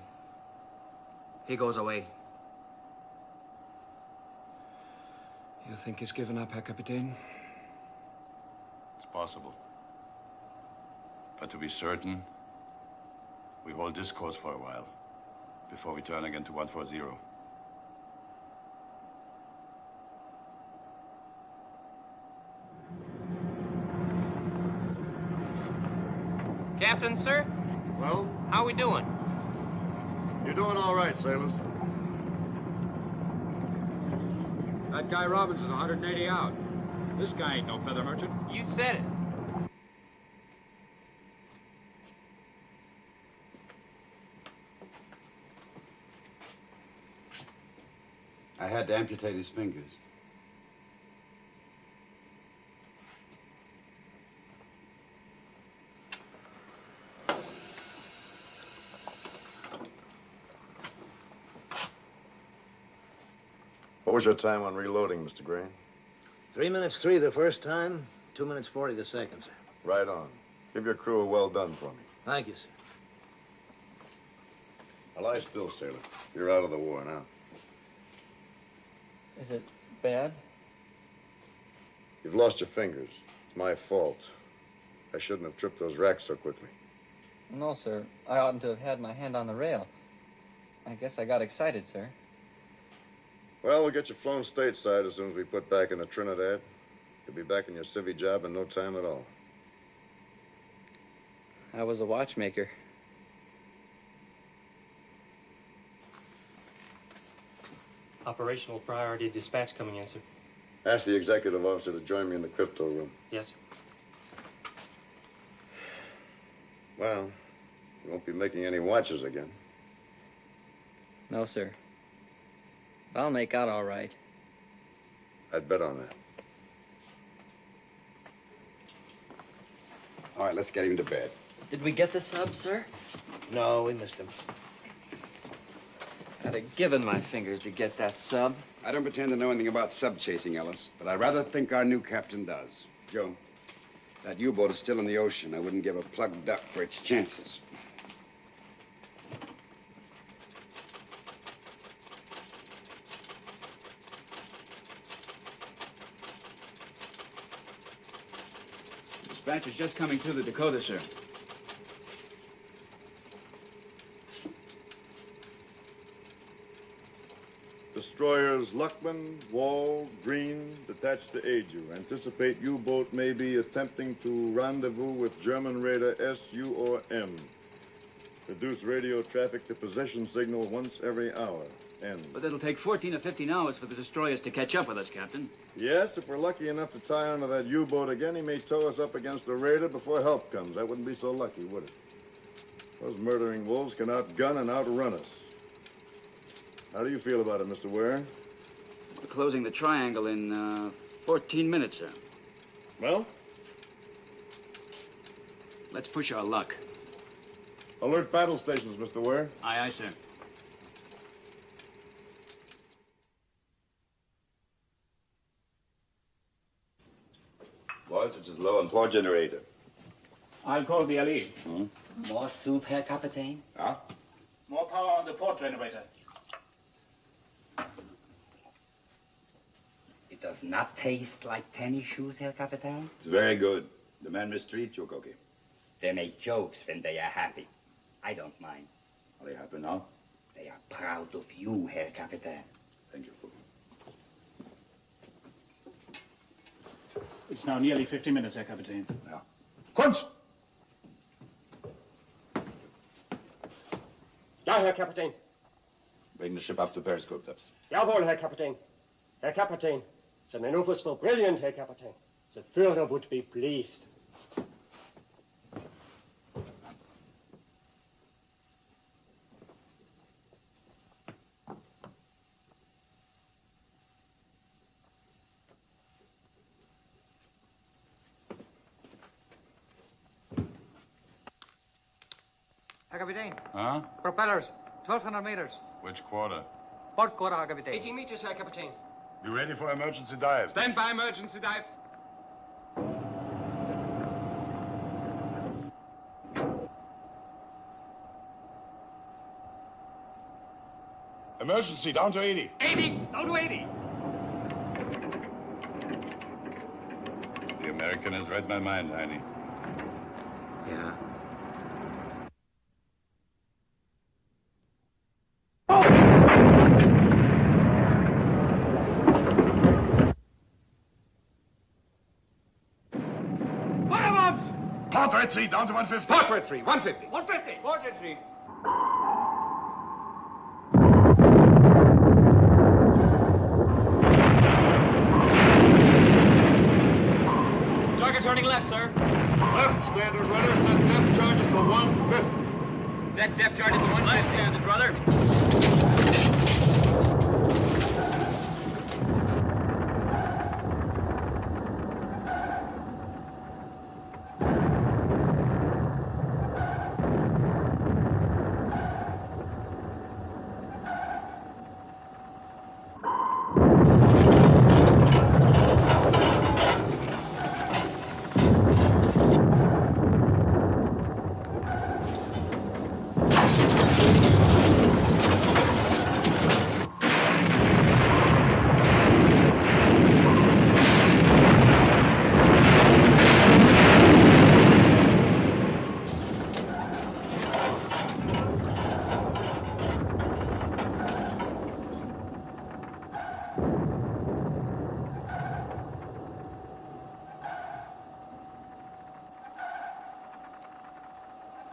S22: He goes away.
S13: You think he's given up, Herr Kapitän?
S15: It's possible. But to be certain, we hold this course for a while before we turn again to 140.
S21: Captain, sir?
S10: Well?
S21: How we doing?
S10: You're doing all right, sailors.
S23: That guy Robbins is 180 out. This guy ain't no feather merchant.
S21: You said it.
S9: I had to amputate his fingers.
S10: What was your time on reloading, Mr. Gray?
S14: 3 minutes 3 the first time, 2 minutes 40 the second, sir.
S10: Right on. Give your crew a well done for me.
S14: Thank you, sir.
S10: Now lie still, sailor. You're out of the war now.
S17: Is it bad?
S10: You've lost your fingers. It's my fault. I shouldn't have tripped those racks so quickly.
S17: No, sir. I oughtn't to have had my hand on the rail. I guess I got excited, sir.
S10: Well, we'll get you flown stateside as soon as we put back into Trinidad. You'll be back in your civvy job in no time at all.
S17: I was a watchmaker.
S20: Operational priority dispatch coming in, sir.
S10: Ask the executive officer to join me in the crypto room.
S20: Yes, sir.
S10: Well, you won't be making any watches again.
S17: No, sir. I'll make out all right.
S10: I'd bet on that.
S9: All right, let's get him to bed.
S17: Did we get the sub, sir?
S14: No, we missed him.
S17: I'd have given my fingers to get that sub.
S9: I don't pretend to know anything about sub-chasing, Ellis, but I rather think our new captain does. Joe, that U-boat is still in the ocean. I wouldn't give a plugged duck for its chances.
S7: Dispatch is just coming through the Dakota, sir.
S10: Destroyers Luckman, Wall, Green, detached to aid you. Anticipate U-boat may be attempting to rendezvous with German raider S, U, or M. Reduce radio traffic to position signal once every hour. End.
S7: But it'll take 14 or 15 hours for the destroyers to catch up with us, Captain.
S10: Yes, if we're lucky enough to tie onto that U-boat again, he may tow us up against the raider before help comes. That wouldn't be so lucky, would it? Those murdering wolves can outgun and outrun us. How do you feel about it, Mr. Ware?
S7: We're closing the triangle in 14 minutes, sir.
S10: Well?
S7: Let's push our luck.
S10: Alert battle stations, Mr. Ware.
S7: Aye, aye, sir.
S15: Voltage is low on power generator.
S24: I'll call the LE.
S25: More soup, Herr Kapitän?
S15: Ah?
S24: More power on the port generator.
S25: It does not taste like tennis shoes, Herr Kapitän?
S15: It's very good. The man mistreat you, Cookie.
S25: They make jokes when they are happy. I don't mind.
S15: Are they happy now?
S25: They are proud of you, Herr Kapitän.
S15: Thank you, Cookie.
S24: It's now nearly 50 minutes, Herr Kapitän.
S15: Yeah.
S23: Kunz! Ja, Herr Kapitän.
S15: Bring the ship up to periscope depth.
S23: Jawohl, Herr Kapitän. Herr Kapitän, the maneuvers were brilliant, Herr Kapitän. The Führer would be pleased.
S22: Herr Kapitän.
S8: Huh?
S22: Propellers, 1,200 meters.
S8: Which quarter?
S22: Port quarter, Herr Kapitän.
S23: 18 meters, Herr Kapitän.
S15: You ready for emergency dive?
S16: Stand by emergency dive.
S15: Emergency, down to 80.
S16: 80, down to 80.
S15: The American has read my mind, Heine.
S13: Yeah.
S15: Portrait 3, down to 150.
S16: Portrait 3, 150.
S23: 150. Portrait 3.
S21: Target turning left, sir.
S10: Left, standard rudder. Set depth charges to 150.
S21: Set depth charges to 150. Left, standard rudder.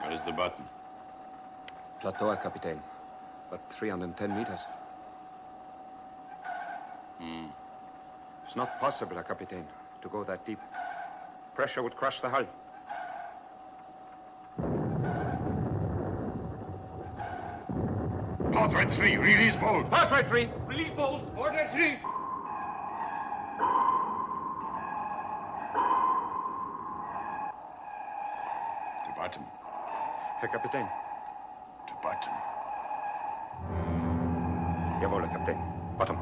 S15: Where's the button?
S13: Plateau, Herr Kapitän. But 310 meters. It's not possible, Herr Kapitän, to go that deep. Pressure would crush the hull.
S15: Portrait 3, release bolt.
S16: Portrait 3.
S23: Release bolt. Portrait 3.
S15: To bottom.
S13: Herr Kapitän.
S15: To bottom.
S13: Jawohl, Herr Kapitän. Bottom.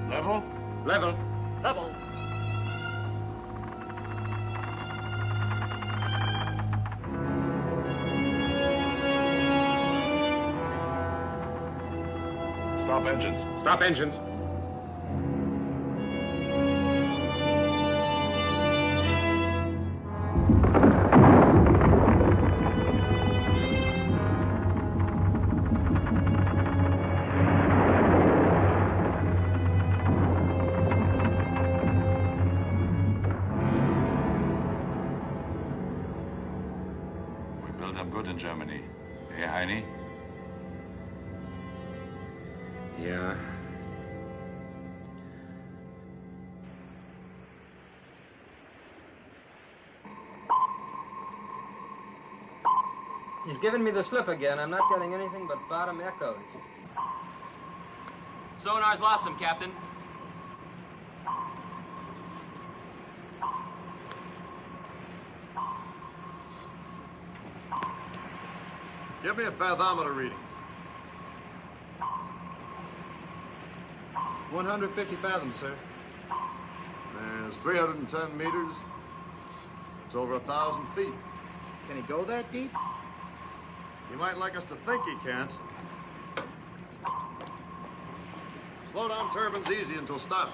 S15: Level?
S16: Level.
S23: Level.
S15: Stop engines.
S16: Stop engines.
S15: Good in Germany. Eh, Heine?
S13: Yeah.
S3: He's giving me the slip again. I'm not getting anything but bottom echoes.
S21: Sonar's lost him, Captain.
S10: Give me a fathometer reading.
S12: 150 fathoms, sir.
S10: There's 310 meters. It's over 1,000 feet.
S12: Can he go that deep?
S10: He might like us to think he can't. Slow down turbines easy until stopped.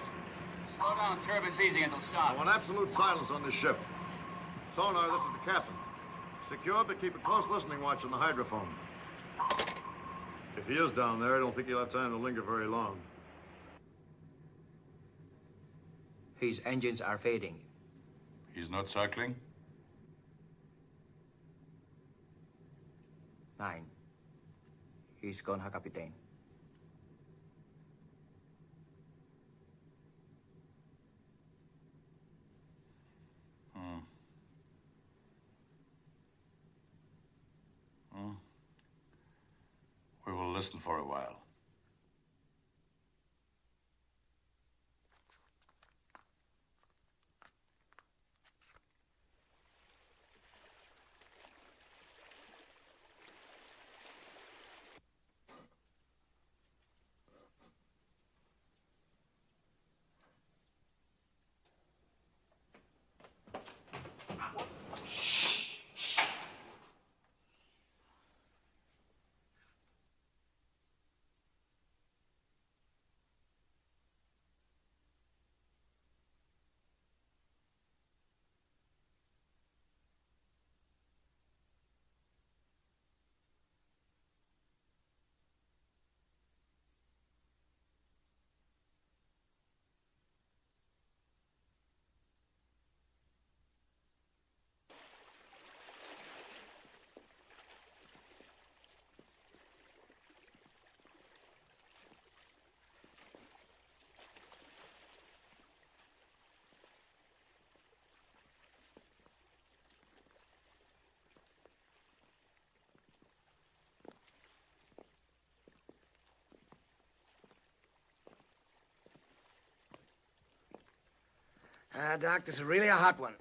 S7: Slow down turbines easy until
S10: I
S7: stopped.
S10: want absolute silence on this ship. Sonar, this is the captain. Secure, but keep a close listening watch on the hydrophone. If he is down there, I don't think he'll have time to linger very long.
S14: His engines are fading.
S15: He's not circling?
S14: 9. He's gone, Herr Kapitän.
S15: We will listen for a while.
S14: Doc, this is really a hot one.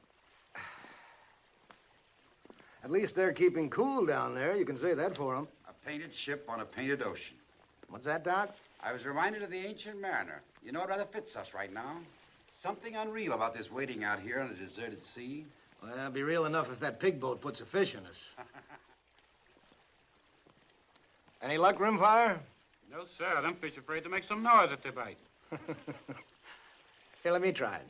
S14: At least they're keeping cool down there. You can say that for them.
S9: A painted ship on a painted ocean.
S14: What's that, Doc?
S9: I was reminded of the ancient mariner. You know, it rather fits us right now. Something unreal about this waiting out here on a deserted sea.
S14: Well, it'll be real enough if that pig boat puts a fish in us. Any luck, Rimfire?
S1: No, sir. Them fish afraid to make some noise if they bite.
S14: Here, let me try it.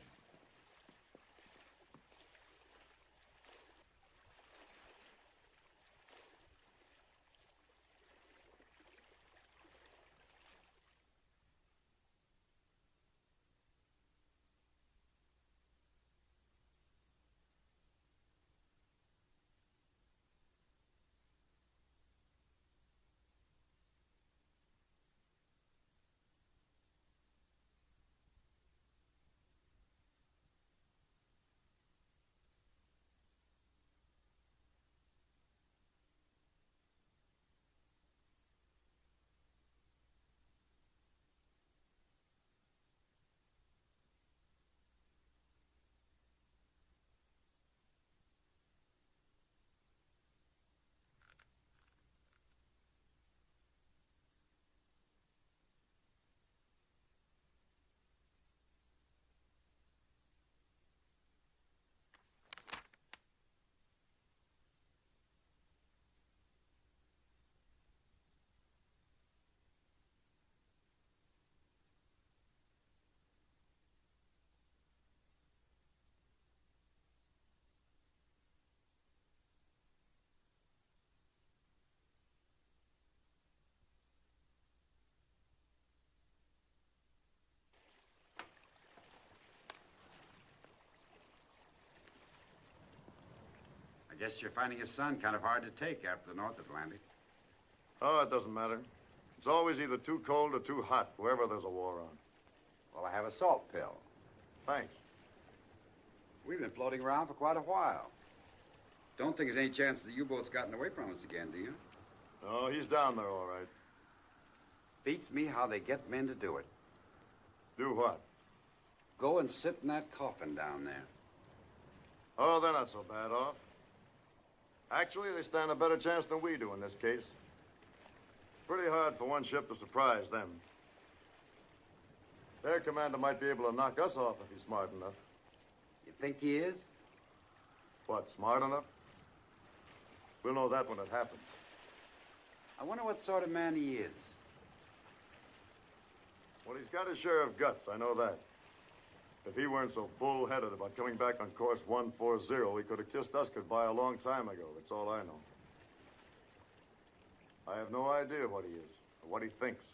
S9: I guess you're finding his sun kind of hard to take after the North Atlantic.
S10: Oh, it doesn't matter. It's always either too cold or too hot, wherever there's a war on.
S9: Well, I have a salt pill.
S10: Thanks.
S9: We've been floating around for quite a while. Don't think there's any chance the U-boat's gotten away from us again, do you?
S10: No, he's down there all right.
S9: Beats me how they get men to do it.
S10: Do what?
S9: Go and sit in that coffin down there.
S10: Oh, they're not so bad off. Actually, they stand a better chance than we do in this case. Pretty hard for one ship to surprise them. Their commander might be able to knock us off if he's smart enough.
S9: You think he is?
S10: What, smart enough? We'll know that when it happens.
S9: I wonder what sort of man he is.
S10: Well, he's got his share of guts, I know that. If he weren't so bull-headed about coming back on course 140, he could have kissed us goodbye a long time ago. That's all I know. I have no idea what he is, or what he thinks.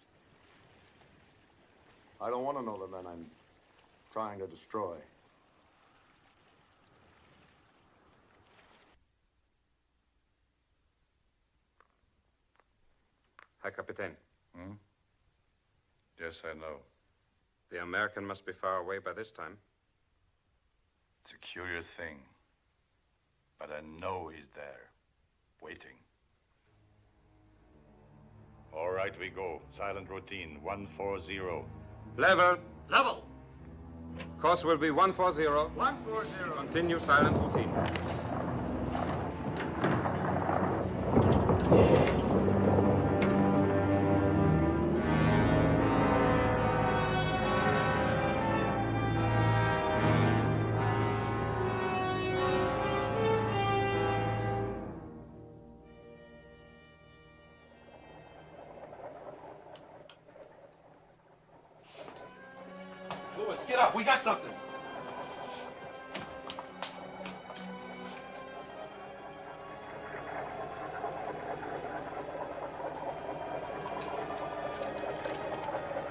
S10: I don't want to know the men I'm trying to destroy.
S16: Herr Kapitän.
S8: Hmm? Yes, I know.
S16: The American must be far away by this time.
S15: It's a curious thing. But I know he's there, waiting. All right, we go. Silent routine, 140.
S16: Level.
S2: Level.
S16: Course will be 140.
S2: 140.
S16: Continue silent routine.
S2: Get up, we got something.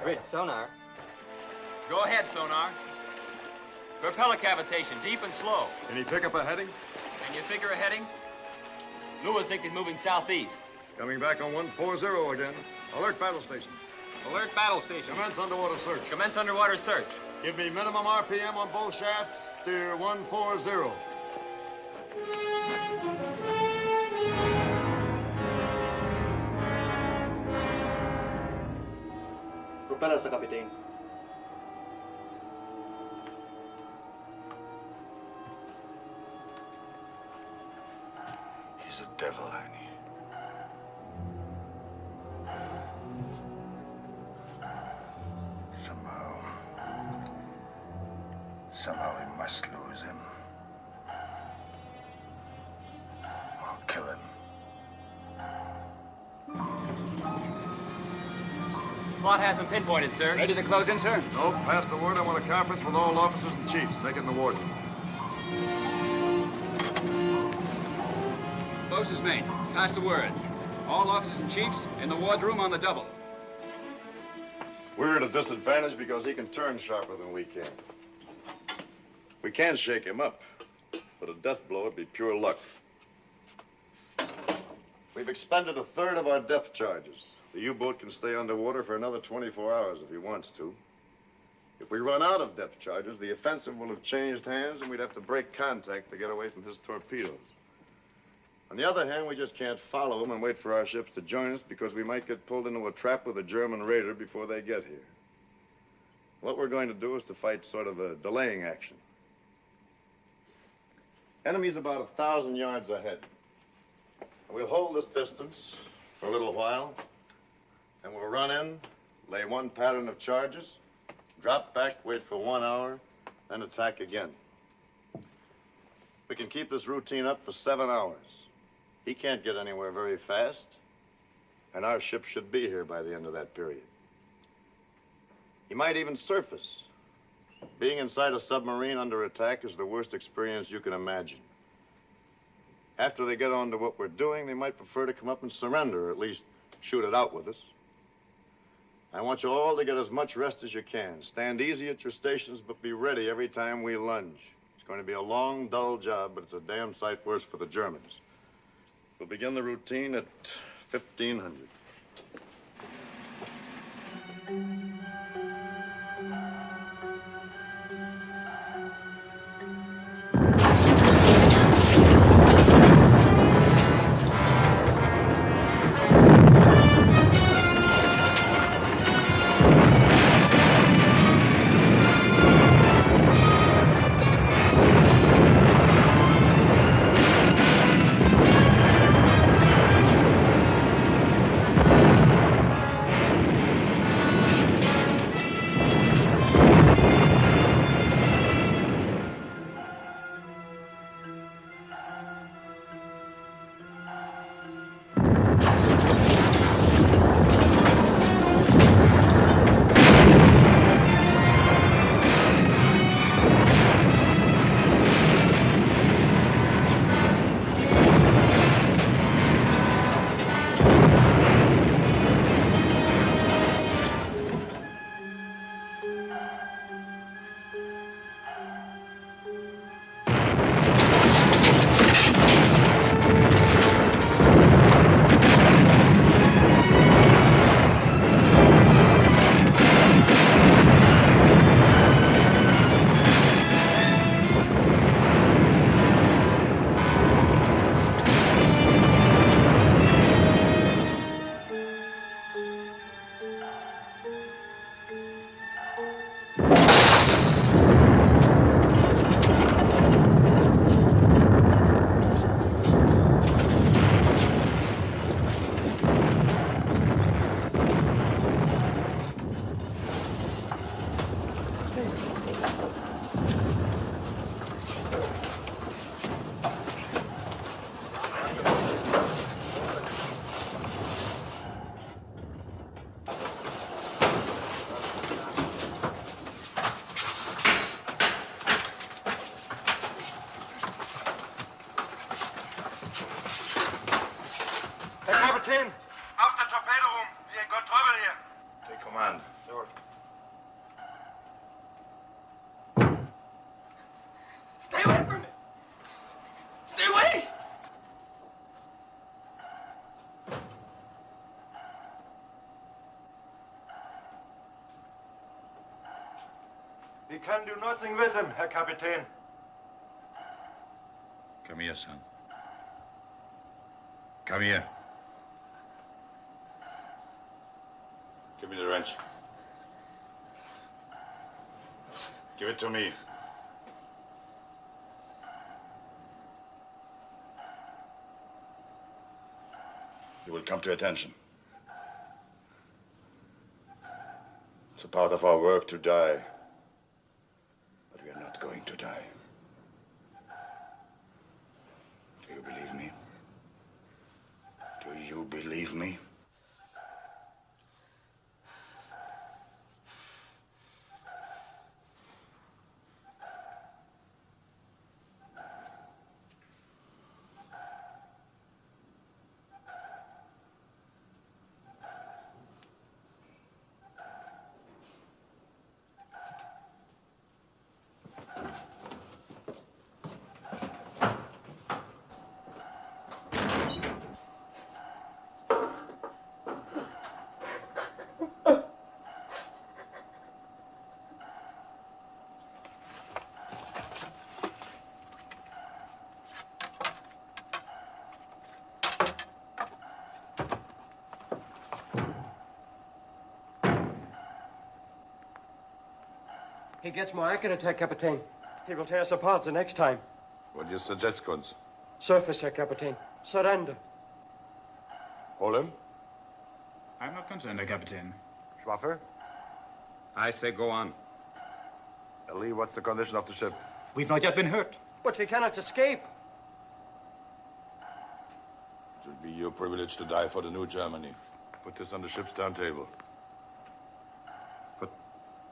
S3: Grid, sonar.
S21: Go ahead, sonar. Propeller cavitation, deep and slow.
S10: Can he pick up a heading?
S21: Can you figure a heading? Lewis thinks he's moving southeast.
S10: Coming back on 140 again. Alert battle station.
S21: Alert battle station.
S10: Commence underwater search.
S21: Commence underwater search.
S10: Give me minimum RPM on both shafts. Steer 140.
S22: Propeller sa Kapitän.
S15: He's a devil, Annie. Somehow we must lose him. Or kill him.
S21: Plot has him pinpointed, sir.
S7: Ready to close in, sir?
S10: Nope, pass the word. I want a conference with all officers and chiefs, making the warden.
S7: Close as mate. Pass the word. All officers and chiefs in the wardroom on the double.
S10: We're at a disadvantage because he can turn sharper than we can. We can shake him up, but a death blow would be pure luck. We've expended a third of our depth charges. The U-boat can stay underwater for another 24 hours if he wants to. If we run out of depth charges, the offensive will have changed hands and we'd have to break contact to get away from his torpedoes. On the other hand, we just can't follow him and wait for our ships to join us because we might get pulled into a trap with a German raider before they get here. What we're going to do is to fight sort of a delaying action. Enemy's about 1,000 yards ahead. We'll hold this distance for a little while, and we'll run in, lay one pattern of charges, drop back, wait for 1 hour, then attack again. We can keep this routine up for 7 hours. He can't get anywhere very fast, and our ship should be here by the end of that period. He might even surface. Being inside a submarine under attack is the worst experience you can imagine. After they get on to what we're doing, they might prefer to come up and surrender, or at least shoot it out with us. I want you all to get as much rest as you can. Stand easy at your stations, but be ready every time we lunge. It's going to be a long, dull job, but it's a damn sight worse for the Germans. We'll begin the routine at 1500.
S2: Kapitän.
S15: Auf der Torpedo rum. Wir got trouble here. Take command.
S2: Sir.
S21: Stay away from me! Stay away!
S10: We can do nothing with him, Herr Kapitän.
S15: Come here, son. Come here. Give me the wrench. Give it to me. You will come to attention. It's a part of our work to die. But we are not going to die. Do you believe me? Do you believe me?
S23: He gets more accurate, Herr Kapitän. He will tear us apart the next time.
S15: What do you suggest, Kunz?
S23: Surface, Herr Kapitän. Surrender.
S15: Hold him.
S24: I'm not concerned, Herr Kapitän.
S15: Schwaffer?
S21: I say go on.
S15: Lee, what's the condition of the ship?
S24: We've not yet been hurt.
S23: But we cannot escape.
S15: It will be your privilege to die for the new Germany. Put this on the ship's turntable.
S21: But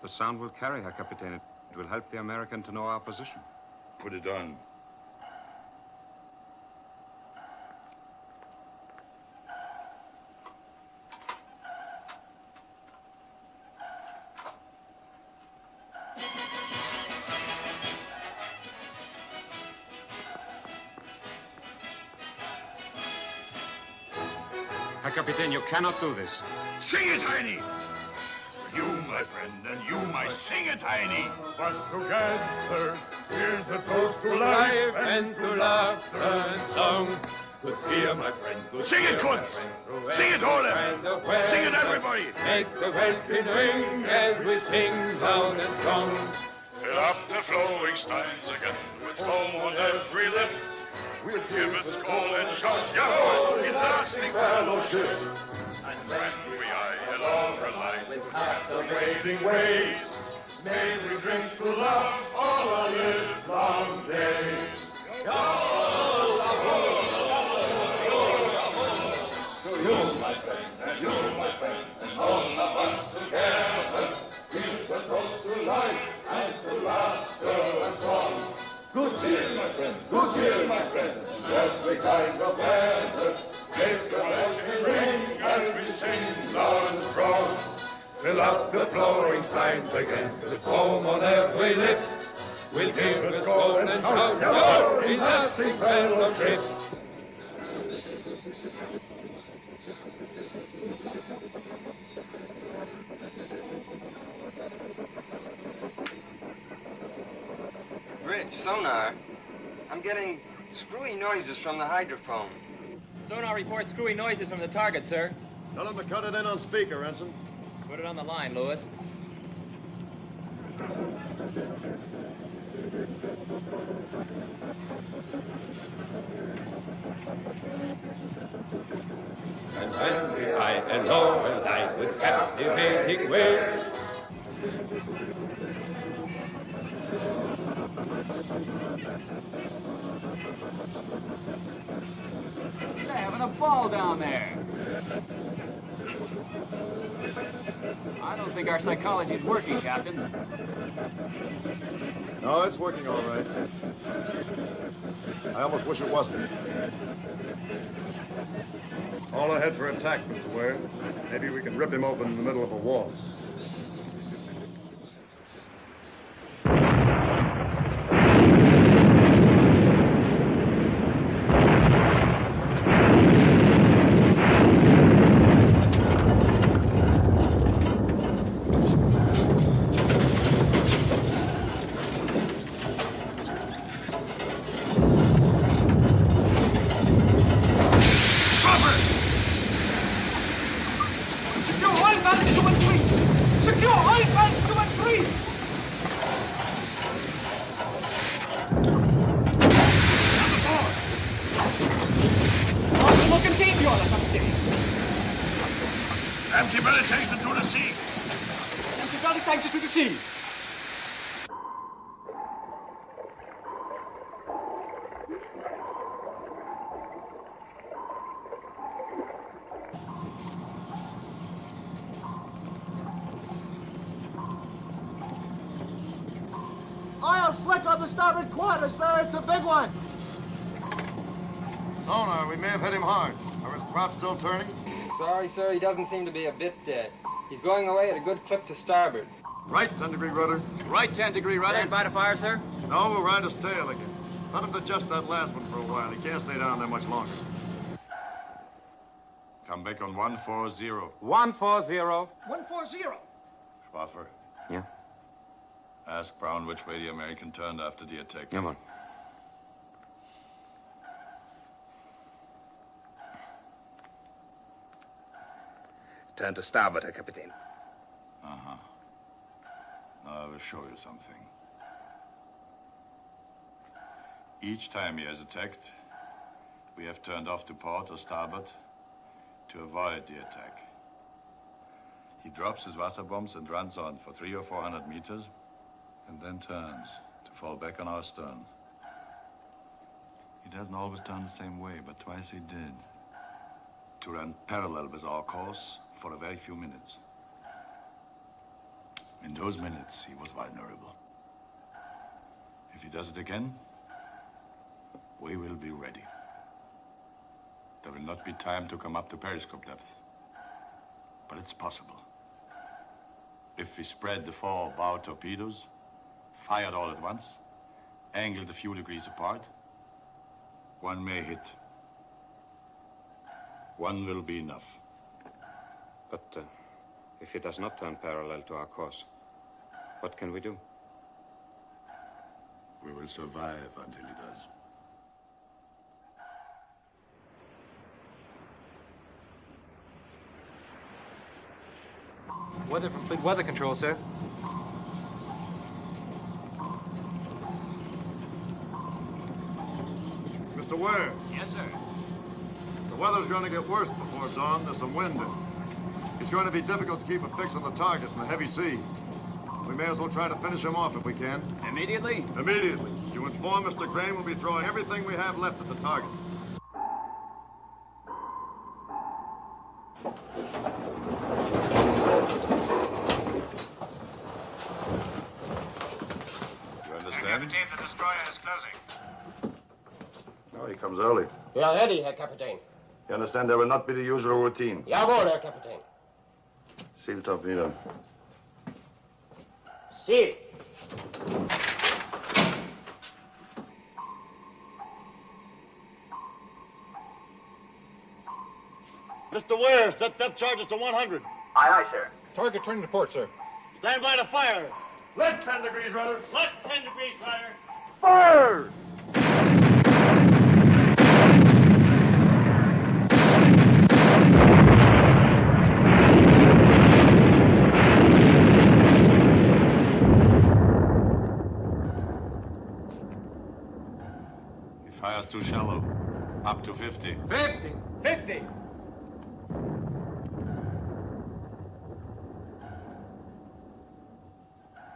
S21: the sound will carry, Herr Kapitän. It will help the American to know our position.
S15: Put it on.
S21: Herr Kapitän, you cannot do this.
S15: Sing it, Heini! You, my friend, and you, my sing it, Heini!
S5: But together, here's a toast to life and to laughter and song. Good cheer, my friend. Good
S15: Sing it, Kunz! Sing it, Ole! Sing it, everybody!
S5: Make the welkin ring as we sing loud and strong.
S15: Fill up the flowing steins again with foam on every lip. We'll give a score and shout, Jawohl, in lasting fellowship. And when we eye along the line with half the waiting ways, may we drink to love all our livelong days. Jawohl, jawohl, to you, my friend, and you, my friend, and all of us together, here's a toast to life and to laughter and song. Good cheer, my friend, good cheer, my friend, every kind of weather. Make the welkin ring as we sing loud and strong. Fill up the flowing steins again with foam on every lip. We'll give a score and shout, Jawohl, in lasting fellowship.
S3: Rich, sonar. I'm getting screwy noises from the hydrophone.
S21: Sonar reports screwy noises from the target, sir.
S10: Tell him to cut it in on speaker, Ensign.
S21: Put it on the line, Lewis.
S5: And when we high and low and light with captivating ways,
S7: They're having a ball down there. I don't think our psychology's working, Captain.
S10: No, it's working all right. I almost wish it wasn't. All ahead for attack, Mr. Ware. Maybe we can rip him open in the middle of a waltz.
S2: Oil slick on the starboard quarter, sir. It's a big one.
S10: Sonar, we may have hit him hard. Are his props still turning?
S3: Sorry, sir, he doesn't seem to be a bit dead. He's going away at a good clip to starboard.
S10: Right 10-degree rudder.
S4: Right 10-degree rudder.
S3: Stand by to fire, sir.
S10: No, we'll ride his tail again. Let him digest that last one for a while. He can't stay down there much longer.
S15: Come back on 140.
S4: 140.
S2: 140.
S15: Schwaffer.
S13: Yeah?
S15: Ask Brown which way the American turned after the attack.
S13: Come on.
S4: Turn to starboard, Herr Kapitän.
S15: Uh-huh. Now I will show you something. Each time he has attacked, we have turned off to port or starboard to avoid the attack. He drops his Wasserbombs and runs on for 300 or 400 meters and then turns to fall back on our stern. He doesn't always turn the same way, but twice he did. To run parallel with our course for a very few minutes. In those minutes, he was vulnerable. If he does it again, we will be ready. There will not be time to come up to periscope depth, but it's possible. If we spread the 4 bow torpedoes, fired all at once, angled a few degrees apart, one may hit. One will be enough.
S13: But if he does not turn parallel to our course, what can we do?
S15: We will survive until he does.
S4: Weather from Fleet Weather Control, sir.
S10: Mr. Ware.
S4: Yes, sir.
S10: The weather's going to get worse before dawn. There's some wind. It's going to be difficult to keep a fix on the target in the heavy sea. We may as well try to finish him off if we can.
S4: Immediately?
S10: Immediately. You inform Mr. Crane we'll be throwing everything we have left at the target.
S15: You understand?
S4: Captain, the destroyer is closing.
S15: Oh, he comes early.
S23: We are ready, Herr Kapitän.
S15: You understand there will not be the usual routine.
S23: Jawohl, Herr Kapitän.
S15: Seal top wieder.
S23: Seal.
S10: Mr. Ware, set depth charges to 100.
S22: Aye, aye, sir.
S8: Target turning to port, sir.
S10: Stand by to fire. Left 10 degrees, rudder.
S2: Left 10 degrees, fire.
S10: Fire!
S15: He fires too shallow. Up to 50.
S4: 50.
S2: 50.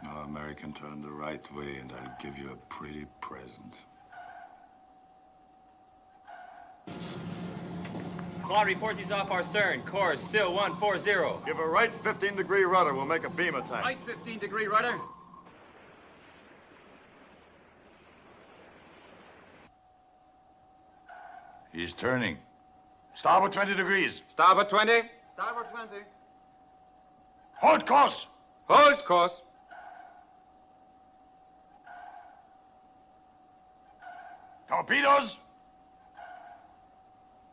S15: Now, American, turn the right way, and I'll give you a pretty present.
S6: Quad reports he's off our stern. Course still 140.
S10: Give a right 15-degree rudder. We'll make a beam attack.
S4: Right 15-degree rudder.
S15: He's turning. Starboard 20 degrees.
S21: Starboard 20.
S12: Starboard 20.
S15: Hold course.
S21: Hold course.
S15: Torpedoes.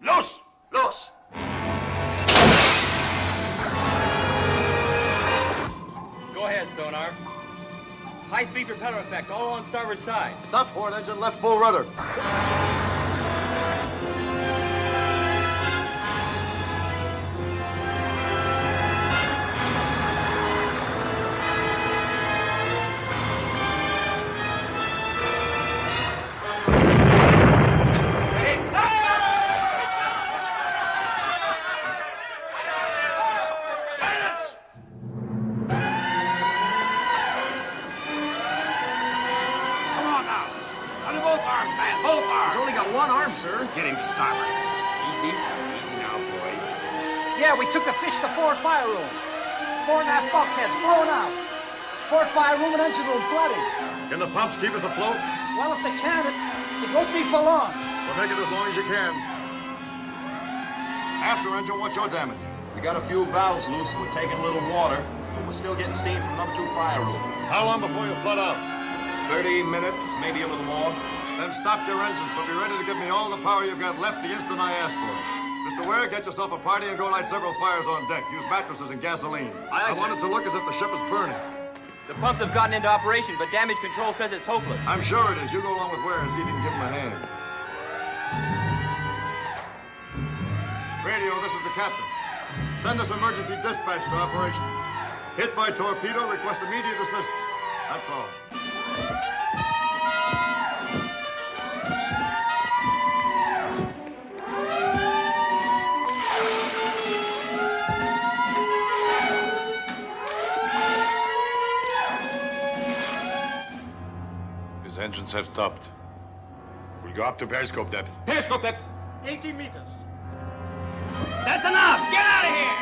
S15: Loose.
S21: Loose.
S6: Go ahead, sonar. High-speed propeller effect, all on starboard side.
S10: Stop port engine, left full rudder.
S1: Sir, get him to starboard. Easy. Easy now, boys.
S23: Yeah, we took the fish to forward fire room. 4 and a half bulkheads blown out. Forward fire room and engine room flooding.
S10: Can the pumps keep us afloat?
S23: Well, if they can, it won't be for long.
S10: Well, make it as long as you can. After engine, what's your damage?
S3: We got a few valves loose. We're taking a little water, but we're still getting steam from number 2 fire room.
S10: How long before you flood out?
S3: 30 minutes, maybe a little more.
S10: Then stop your engines, but be ready to give me all the power you've got left the instant I ask for it. Mr. Ware, get yourself a party and go light several fires on deck. Use mattresses and gasoline. I want it to look as if the ship is burning.
S6: The pumps have gotten into operation, but damage control says it's hopeless.
S10: I'm sure it is. You go along with Ware and see if you can give him a hand. Radio, this is the captain. Send us emergency dispatch to operations. Hit by torpedo, request immediate assistance. That's all.
S15: His engines have stopped. We'll go up to periscope depth.
S21: Periscope depth.
S23: 80 meters.
S6: That's enough! Get out of here!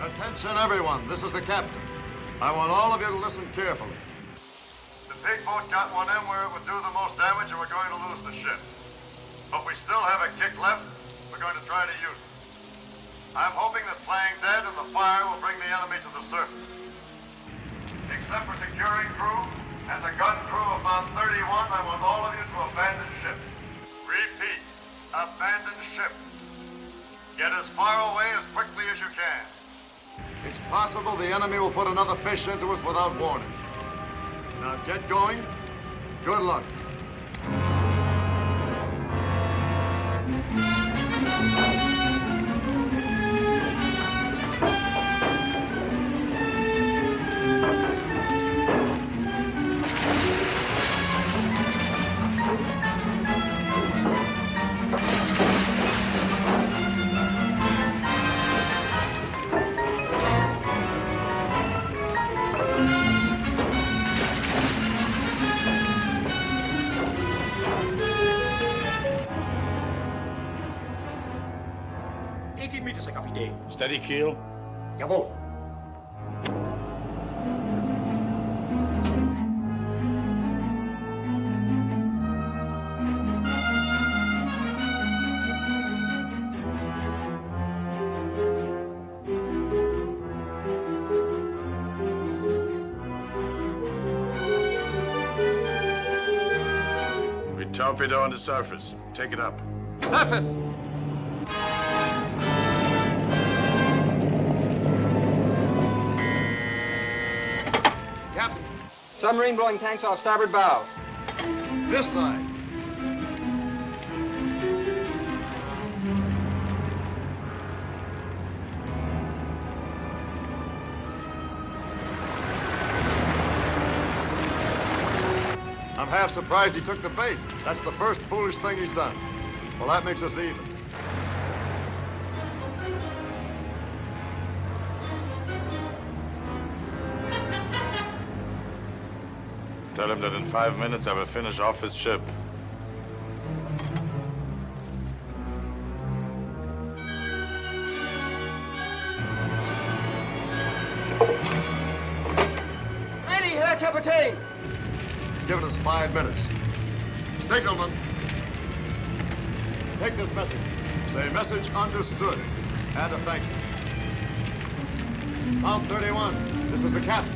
S10: Attention, everyone. This is the captain. I want all of you to listen carefully. The big boat got one in where it would do the most damage, and we're going to lose the ship. But we still have a kick left. We're going to try to use it. I'm hoping that playing dead and the fire will bring the enemy to the surface. Except for securing crew and the gun crew of Mount 31, I want all of you to abandon ship. Repeat, abandon ship. Get as far away as quickly as you can. It's possible the enemy will put another fish into us without warning. Now get going. Good luck.
S15: Steady keel.
S23: Jawohl.
S15: We torpedo on the surface. Take it up.
S21: Surface!
S10: Captain.
S6: Submarine blowing tanks off starboard bow.
S10: This side. I'm half surprised he took the bait. That's the first foolish thing he's done. Well, that makes us even.
S15: Tell him that in 5 minutes I will finish off his ship.
S2: Ready, Herr Kapitän!
S10: He's given us 5 minutes. Signalman, take this message. Say message understood. And a thank you. Count 31. This is the captain.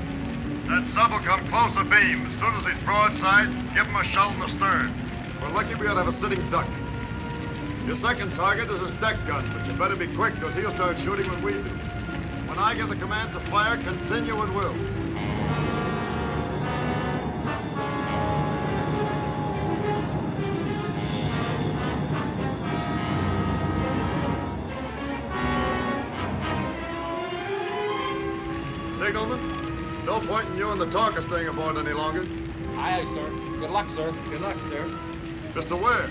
S10: That sub will come close abeam. As soon as he's broadside, give him a shell in the stern. If we're lucky, we ought to have a sitting duck. Your second target is his deck gun, but you better be quick, because he'll start shooting when we do. When I give the command to fire, continue at will. Signalman, no point in you and the talker staying aboard any longer.
S8: Aye, aye, sir. Good luck, sir.
S22: Good luck, sir.
S10: Mr. Ware,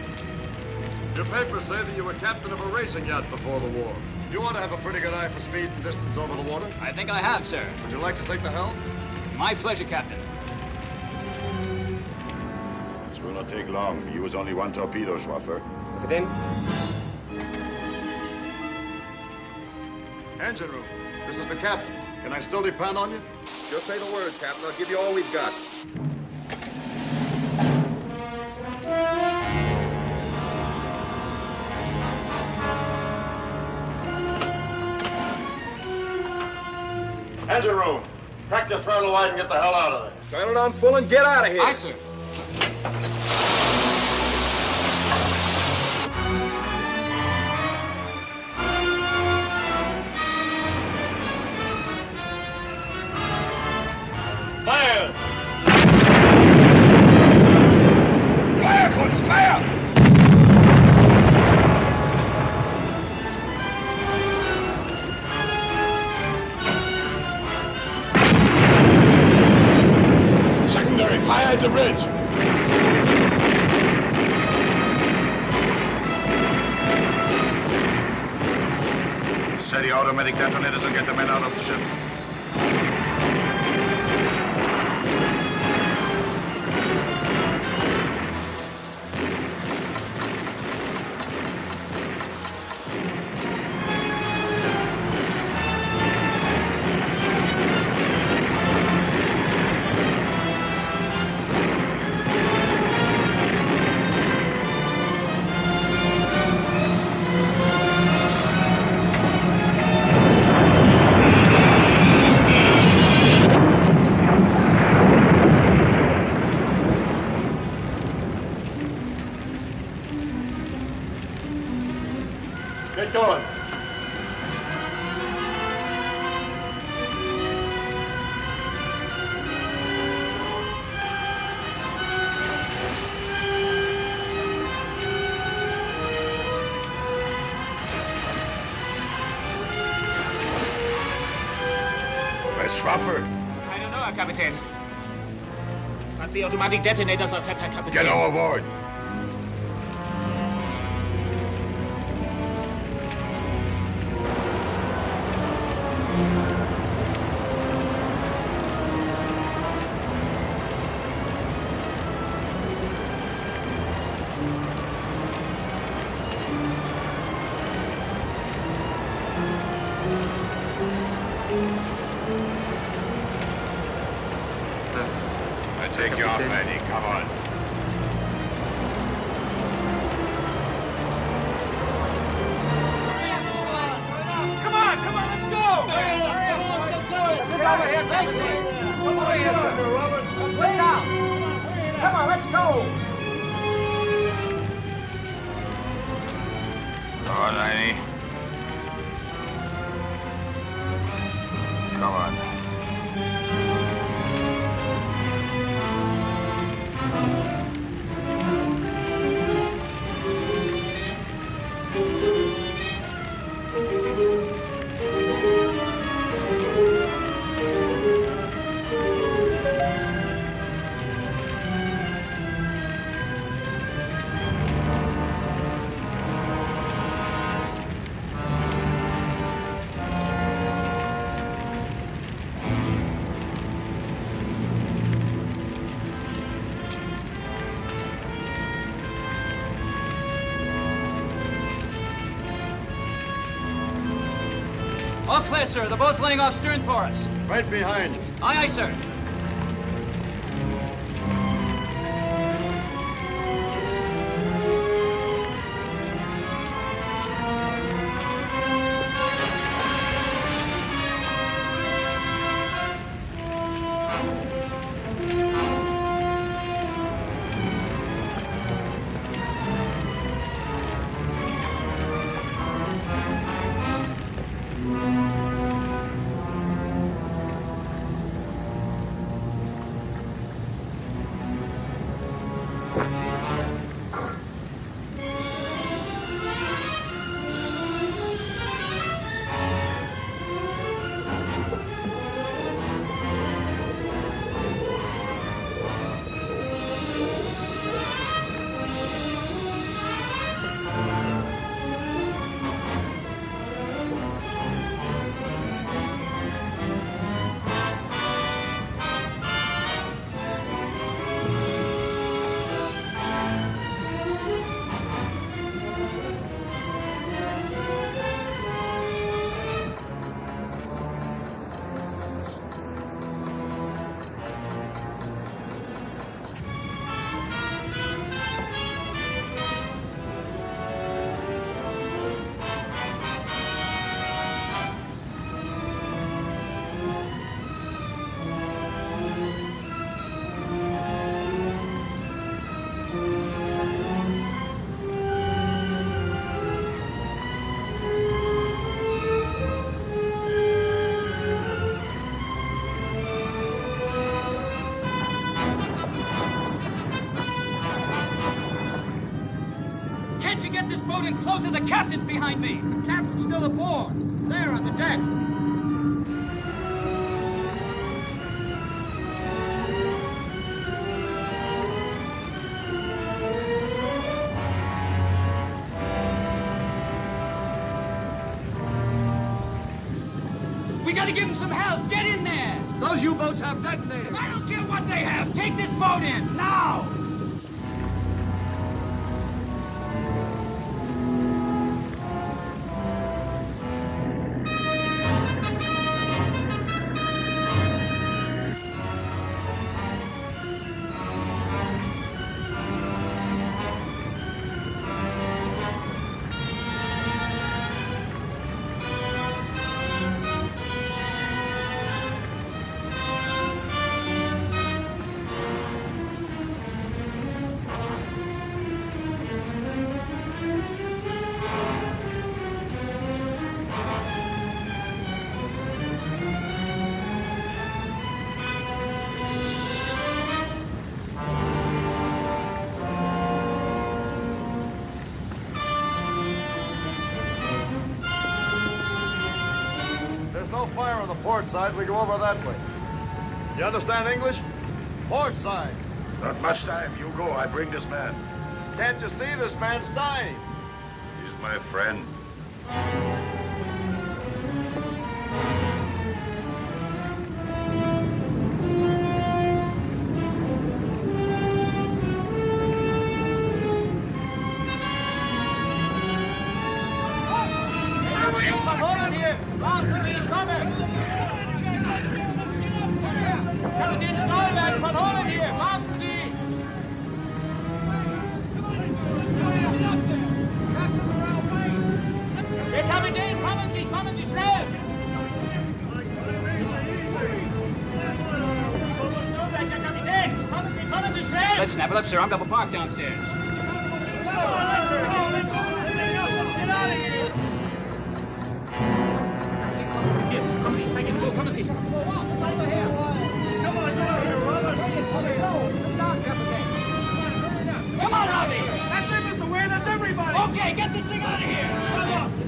S10: your papers say that you were captain of a racing yacht before the war. You ought to have a pretty good eye for speed and distance over the water.
S4: I think I have, sir.
S10: Would you like to take the helm?
S4: My pleasure, Captain.
S15: This will not take long. We use only 1 torpedo, Schwaffer.
S22: Kapitän?
S10: Engine room, this is the captain. Can I still depend on you?
S1: Just say the word, Captain. I'll give you all we've got.
S10: Engine room, crack your throttle wide and get the hell out of there.
S1: Turn it on full and get out of here.
S4: Aye, sir.
S10: Fire!
S15: Fire, Kunst, fire! Secondary, fire at the bridge. Set the automatic detonators and get the men out of the ship.
S10: Get going.
S15: Where's Schwaffer?
S24: I don't know, Herr Kapitän. But the automatic detonators are set, Herr Kapitän.
S15: Get overboard. Take you off, Eddie. Come on.
S2: Come on, let's go! Sit over here, Kapitän. Come over here, sir. Sit down. Come on, let's go!
S15: Come on, Annie. Come on.
S4: All clear, sir. The boat's laying off stern for us.
S10: Right behind you.
S4: Aye, aye, sir. Can't you get this boat in closer? The captain's behind me.
S2: The captain's still aboard. There on the deck.
S4: We gotta give him some help. Get in there.
S2: Those U-boats have detonators.
S4: I don't care what they have. Take this boat in, now.
S10: No fire on the port side. We go over that way. You understand English? Port side.
S15: Not much time. You go. I bring this man.
S10: Can't you see this man's dying?
S15: He's my friend.
S4: Let's snap it up, sir. I'm double parked downstairs. Come on, Harvey!
S2: That's it, Mr. Ware. That's everybody.
S4: Okay, get this thing out of here.
S2: Come on.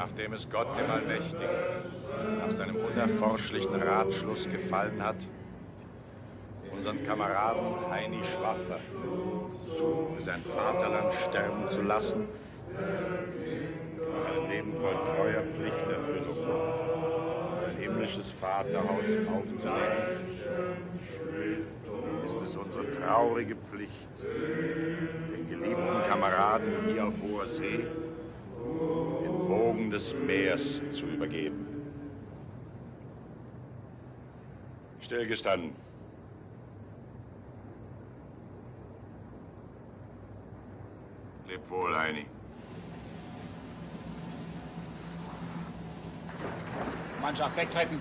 S8: nachdem es Gott, dem Allmächtigen, nach seinem unerforschlichen Ratschluss gefallen hat, unseren Kameraden Heini Schwaffer für sein Vaterland sterben zu lassen, ein Leben voll treuer Pflichterfüllung, sein himmlisches Vaterhaus aufzunehmen, ist es unsere traurige Pflicht, den geliebten Kameraden hier auf hoher See den Wogen des Meers zu übergeben. Stillgestanden. Leb wohl, Heini.
S24: Mannschaft, wegtreten.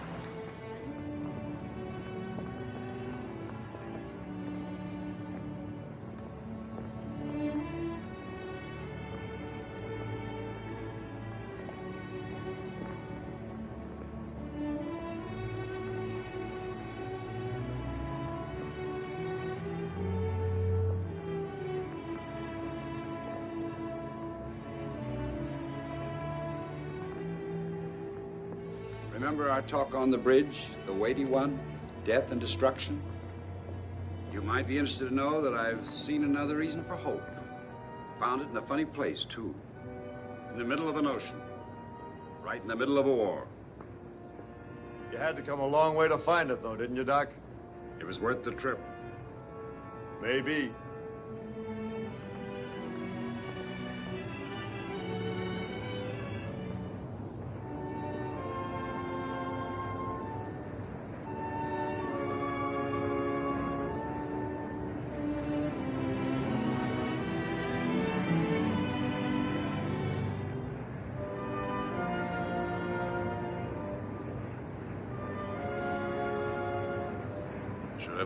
S9: Remember our talk on the bridge, the weighty one, death and destruction? You might be interested to know that I've seen another reason for hope. Found it in a funny place, too. In the middle of an ocean. Right in the middle of a war.
S10: You had to come a long way to find it, though, didn't you, Doc?
S9: It was worth the trip.
S10: Maybe.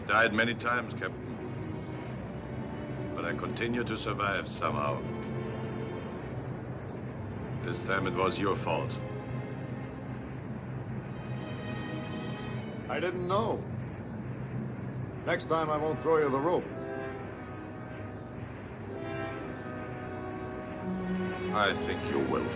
S8: I've died many times, Captain. But I continue to survive somehow. This time it was your fault.
S10: I didn't know. Next time I won't throw you the rope.
S8: I think you will.